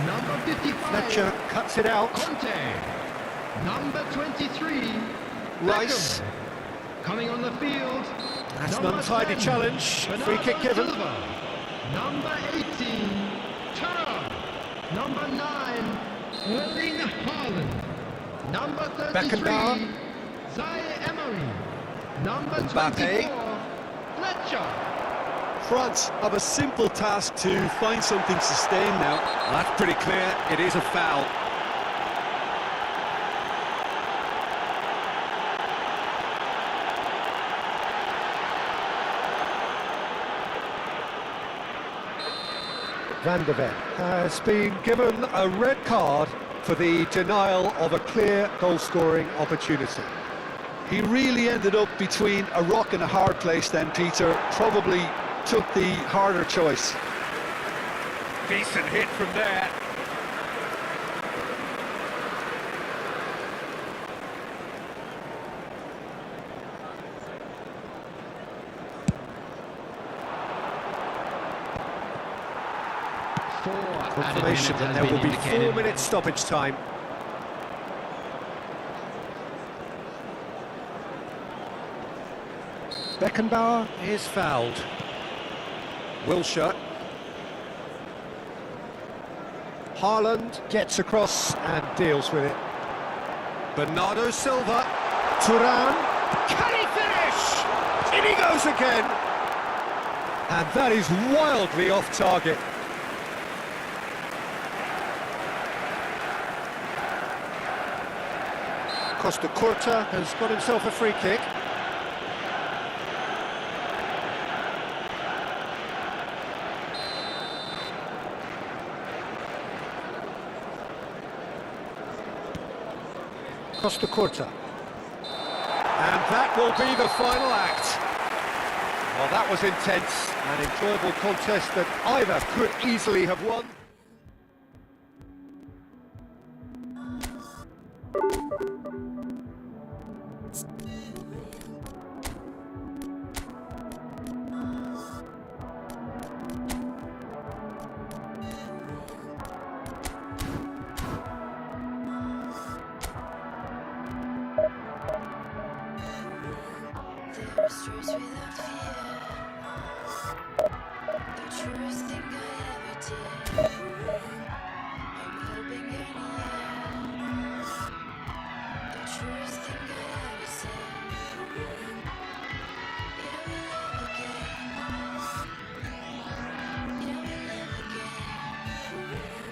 Number 55. Fletcher cuts it out. Conte. Number 23. Rice. Beckham. Coming on the field. That's an Number untidy 10. challenge. Free Bernardo kick given. Silva. Number 18. Turner. Number 9. Erling Haaland. Number 33. Beckenbauer. Zaire-Emery. Number Mbappe. 24. Fletcher. France have a simple task to find something sustained now. That's pretty clear. It is a foul. Van der Ven has been given a red card for the denial of a clear goal-scoring opportunity. He really ended up between a rock and a hard place then, Peter. Probably took the harder choice. Decent hit from there. Confirmation that there will be 4 minutes stoppage time. Beckenbauer is fouled. Wilshere. Haaland gets across and deals with it. Bernardo Silva. Thuram. Can he finish? In he goes again. And that is wildly off target. Costa Curta has got himself a free kick. Costa Curta. And that will be the final act. Well, that was intense, an enjoyable contest that either could easily have won. There's truth without fear. The truest thing I ever did. I'm hoping you're near. The truest thing I ever said. Yeah, we live again. Yeah, we live again. Yeah, we live again. Yeah, we live again.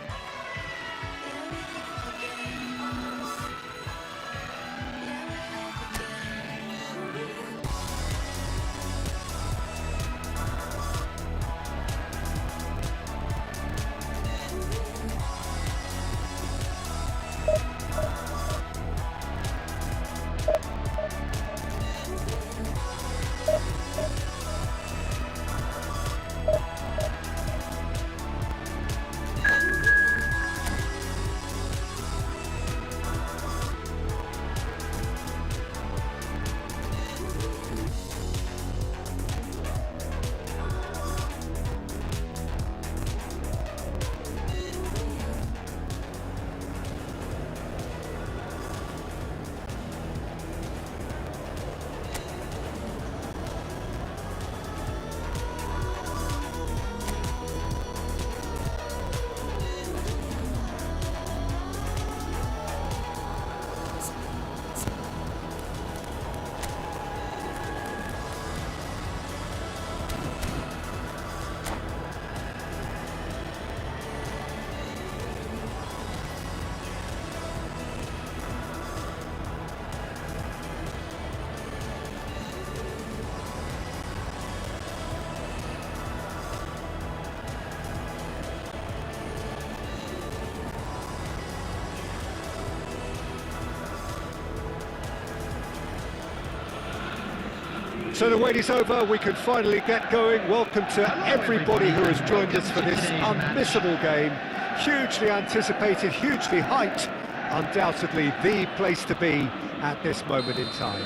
So the wait is over, we can finally get going. Welcome to everybody who has joined us for this unmissable game. Hugely anticipated, hugely hyped. Undoubtedly the place to be at this moment in time.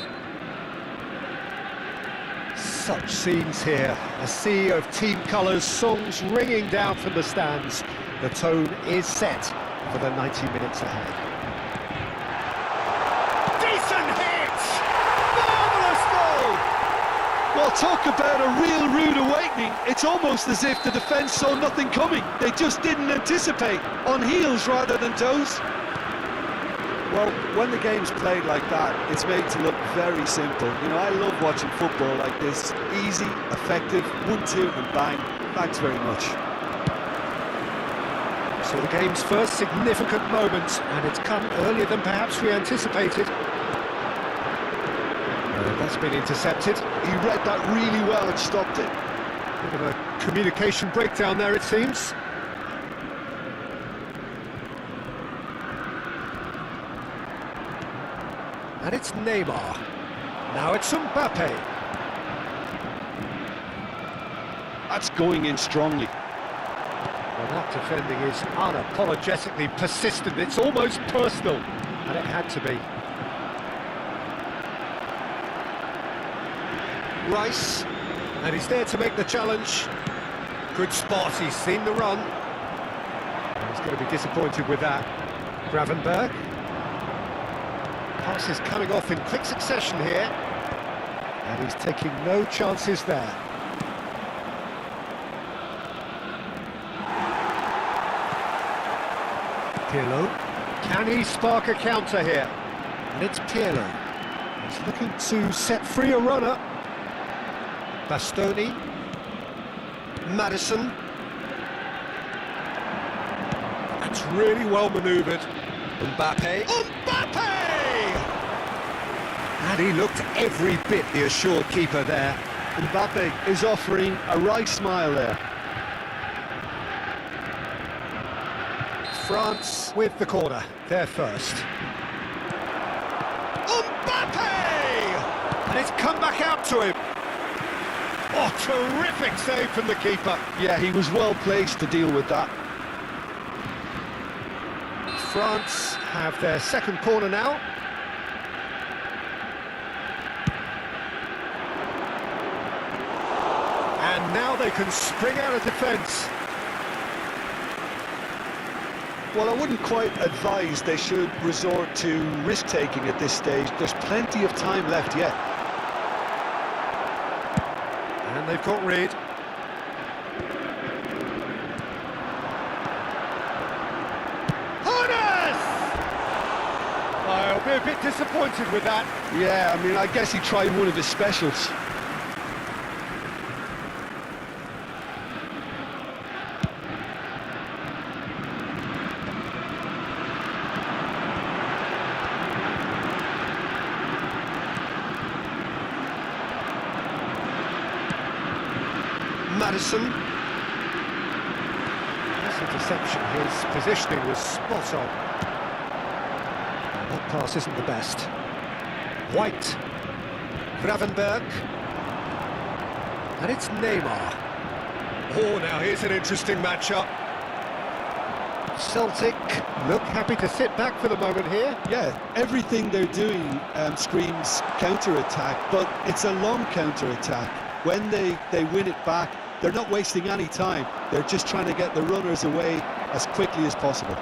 Such scenes here, a sea of team colours, songs ringing down from the stands. The tone is set for the 90 minutes ahead. Decent hit! Marvellous goal! Well, talk about a real rude awakening. It's almost as if the defence saw nothing coming. They just didn't anticipate, on heels rather than toes. Well, when the game's played like that, it's made to look very simple. You know, I love watching football like this. Easy, effective, 1-2 and bang. Thanks very much. So the game's first significant moment, and it's come earlier than perhaps we anticipated. That's been intercepted. He read that really well and stopped it. Bit of a communication breakdown there, it seems. And it's Neymar. Now it's Mbappe. That's going in strongly. Well, that defending is unapologetically persistent. It's almost personal, and it had to be. Rice, and he's there to make the challenge. Good spot, he's seen the run. He's going to be disappointed with that. Gravenberg. Passes coming off in quick succession here. And he's taking no chances there. Pirlo. Can he spark a counter here? And it's Pirlo. He's looking to set free a runner. Bastoni, Madison. That's really well manoeuvred. Mbappe. Mbappe! And he looked every bit the assured keeper there. Mbappe is offering a wry smile there. France with the corner, they're first. Mbappe! And it's come back out to him. Oh, terrific save from the keeper. Yeah, he was well placed to deal with that. France have their second corner now. And now they can spring out of defence. Well, I wouldn't quite advise they should resort to risk-taking at this stage. There's plenty of time left yet. And they've got rid. I'll be a bit disappointed with that. Yeah, I mean, I guess he tried one of his specials. Madison. This interception, his positioning was spot on. That pass isn't the best. White. Gravenberg. And it's Neymar. Oh, now here's an interesting matchup. Celtic look happy to sit back for the moment here. Yeah, everything they're doing screams counter-attack, but it's a long counter-attack. When they win it back, they're not wasting any time. They're just trying to get the runners away as quickly as possible.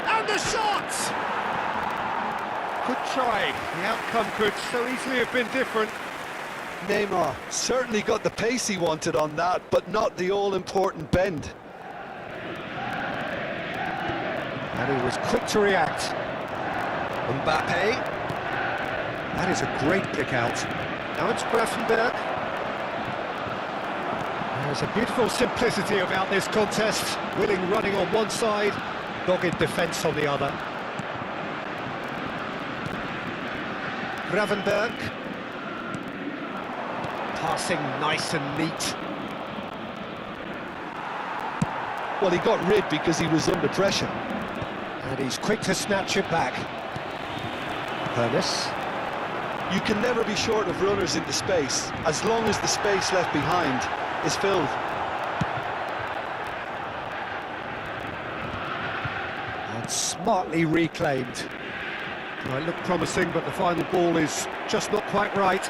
And the shot! Good try. The outcome could so easily have been different. Neymar certainly got the pace he wanted on that, but not the all-important bend. And he was quick to react. Mbappe. That is a great pick out. Now it's Gravenberg. There's a beautiful simplicity about this contest. Willing running on one side, dogged defence on the other. Gravenberg. Passing nice and neat. Well, he got rid because he was under pressure. And he's quick to snatch it back. Hermes. You can never be short of runners in the space, as long as the space left behind is filled. And smartly reclaimed. Might look promising, but the final ball is just not quite right.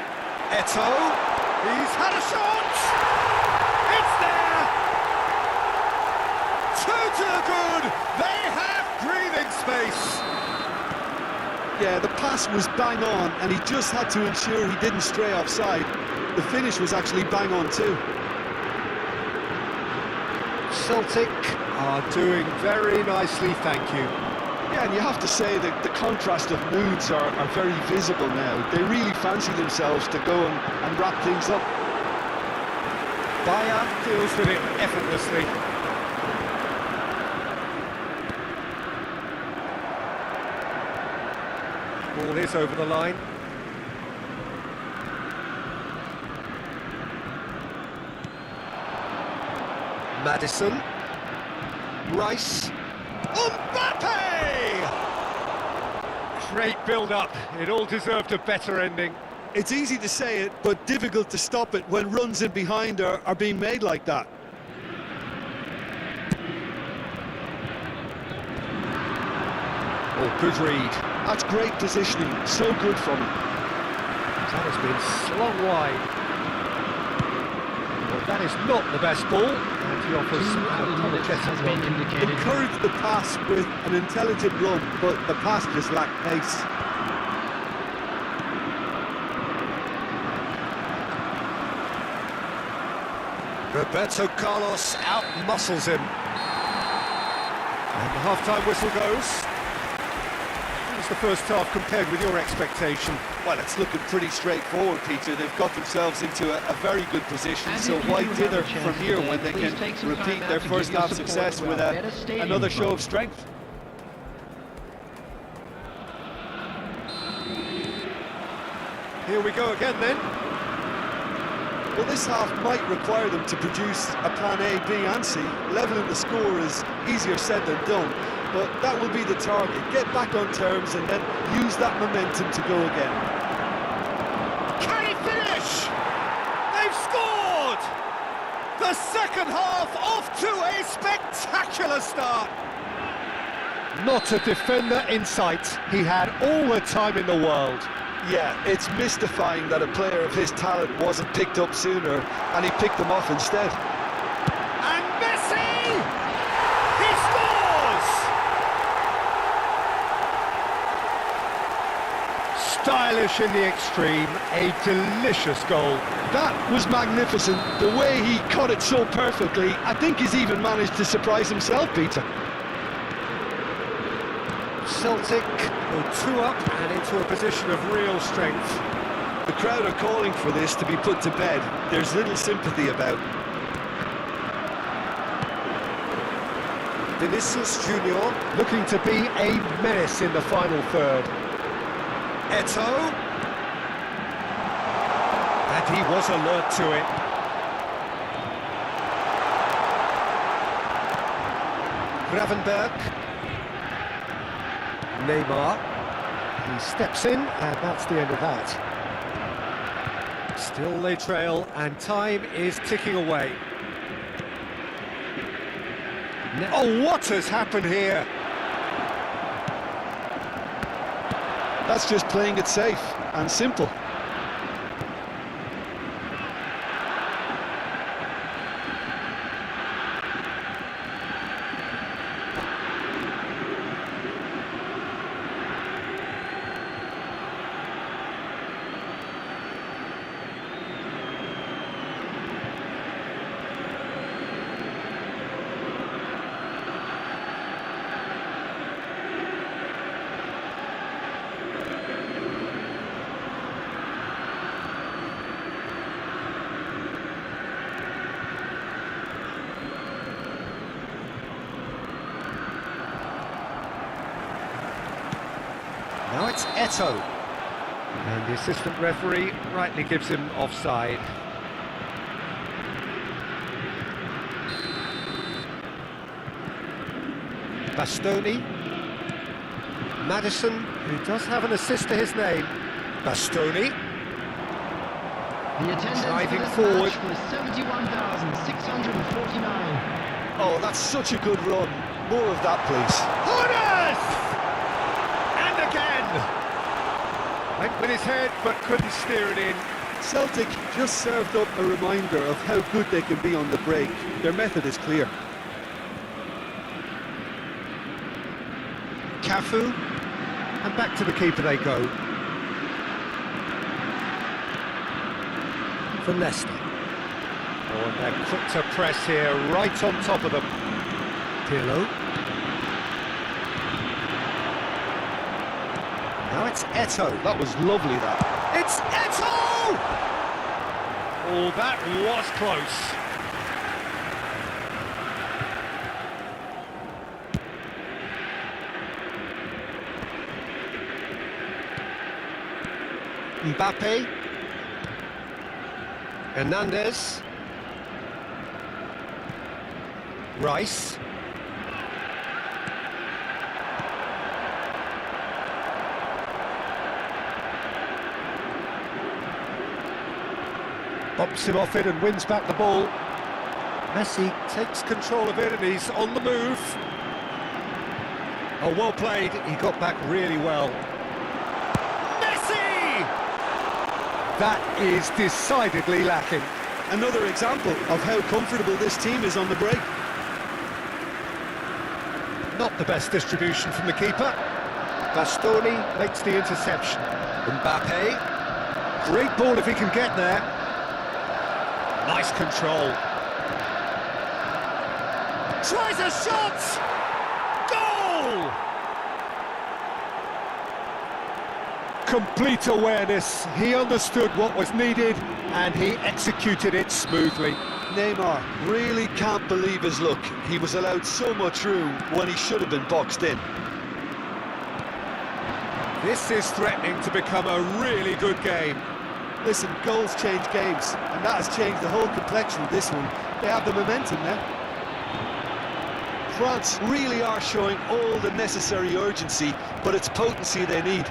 Eto'o, he's had a shot! It's there! Two to the good! They have breathing space! Yeah, the pass was bang on, and he just had to ensure he didn't stray offside. The finish was actually bang on too. Celtic are doing very nicely, thank you. Yeah, and you have to say that the contrast of moods are very visible now. They really fancy themselves to go and wrap things up. Bayer deals with it effortlessly. Ball is over the line. Madison. Rice. Mbappe! Great build-up. It all deserved a better ending. It's easy to say it, but difficult to stop it when runs in behind are being made like that. Oh, good read. That's great positioning, so good from him. That has been slung wide. Well, that is not the best ball, and he offers an apologetic look. Encouraged the pass with an intelligent run, but the pass just lacked pace. Roberto Carlos out-muscles him. And the half-time whistle goes. How's the first half compared with your expectation? Well, it's looking pretty straightforward, Peter. They've got themselves into a very good position, so why dither from here when they can repeat their first half success with another show of strength? Here we go again then. Well, this half might require them to produce a plan A, B and C. Levelling the score is easier said than done, but that will be the target. Get back on terms and then use that momentum to go again. Can he finish? They've scored! The second half off to a spectacular start. Not a defender in sight. He had all the time in the world. Yeah, it's mystifying that a player of his talent wasn't picked up sooner, and he picked them off instead. And Messi! He scores! Stylish in the extreme, a delicious goal. That was magnificent. The way he cut it so perfectly, I think he's even managed to surprise himself, Peter. Celtic go 2 up and into a position of real strength. The crowd are calling for this to be put to bed. There's little sympathy about. Vinicius Junior looking to be a menace in the final third. Eto'o. And he was alert to it. Gravenberch. Neymar. He steps in, and that's the end of that. Still they trail, and time is ticking away. Oh, what has happened here? That's just playing it safe and simple. Now it's Eto'o. And the assistant referee rightly gives him offside. Bastoni. Maddison, who does have an assist to his name. Bastoni. The attendance Driving for this forward. match was 71,649. Oh, that's such a good run. More of that, please. Honours! And again! Went with his head, but couldn't steer it in. Celtic just served up a reminder of how good they can be on the break. Their method is clear. Cafu. And back to the keeper they go. For Leicester. Oh, and they're quick to press here, right on top of them. Pirlo. Now it's Eto'o. That was lovely, that. It's Eto'o! Oh, that was close. Mbappe. Hernandez. Rice. Bumps him off it and wins back the ball. Messi takes control of it and he's on the move. Oh, well played. He got back really well. Messi! That is decidedly lacking. Another example of how comfortable this team is on the break. Not the best distribution from the keeper. Bastoni makes the interception. Mbappe. Great ball if he can get there. Nice control. Tries a shot! Goal! Complete awareness. He understood what was needed and he executed it smoothly. Neymar really can't believe his luck. He was allowed so much room when he should have been boxed in. This is threatening to become a really good game. Listen, goals change games, and that has changed the whole complexion of this one. They have the momentum now. France really are showing all the necessary urgency, but it's potency they need.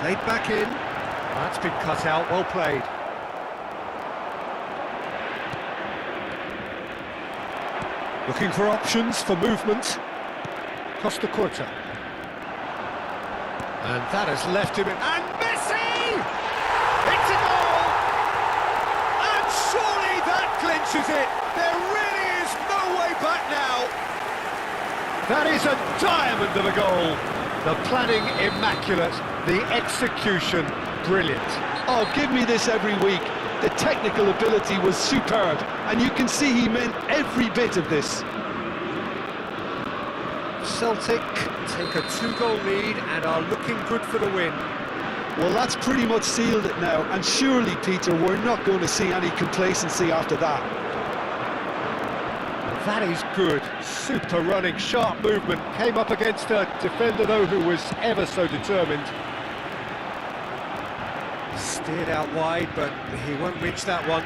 Played back in. That's been cut out, well played. Looking for options for movement. Costa Corta. And that has left him in. And Messi! It's a goal! And surely that clinches it! There really is no way back now! That is a diamond of a goal! The planning immaculate, the execution brilliant. Oh, give me this every week. The technical ability was superb, and you can see he meant every bit of this. Celtic take a 2-goal lead and are looking good for the win. Well, that's pretty much sealed it now, and surely, Peter, we're not going to see any complacency after that. That is good. Super running, sharp movement. Came up against a defender, though, who was ever so determined. Steered out wide, but he won't reach that one.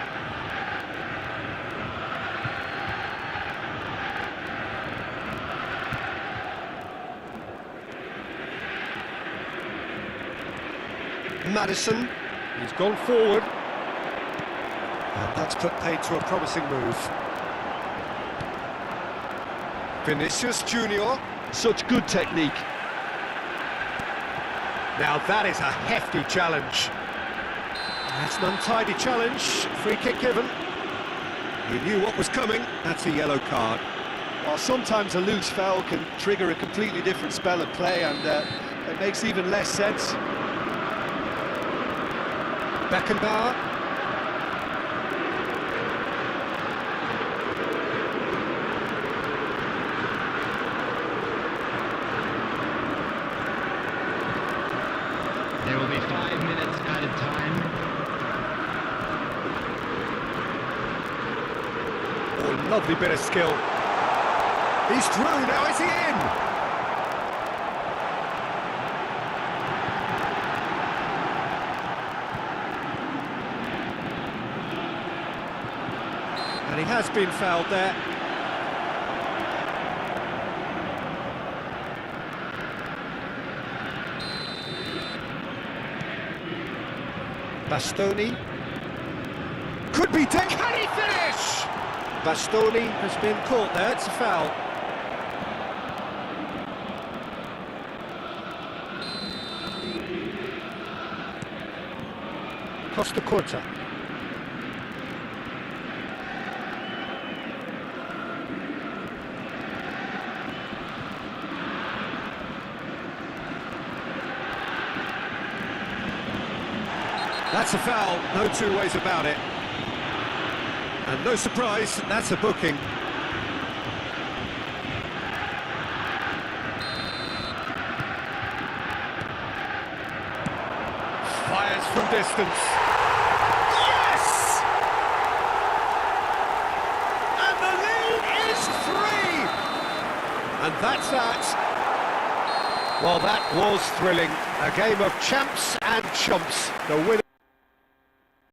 Madison, he's gone forward. And that's put paid to a promising move. Vinicius Junior. Such good technique. Now that is a hefty challenge. That's an untidy challenge. Free kick given. He knew what was coming. That's a yellow card. Well, sometimes a loose foul can trigger a completely different spell of play, and it makes even less sense. Beckenbauer. There will be 5 minutes added time. Oh, lovely bit of skill. He's through, now is he in? And he has been fouled there. Bastoni. Could be dead. Can he finish? Bastoni has been caught there. It's a foul. Costa Corta. That's a foul, no two ways about it. And no surprise, that's a booking. Fires from distance. Yes! And the lead is 3! And that's that. Well, that was thrilling. A game of champs and chumps. The winner.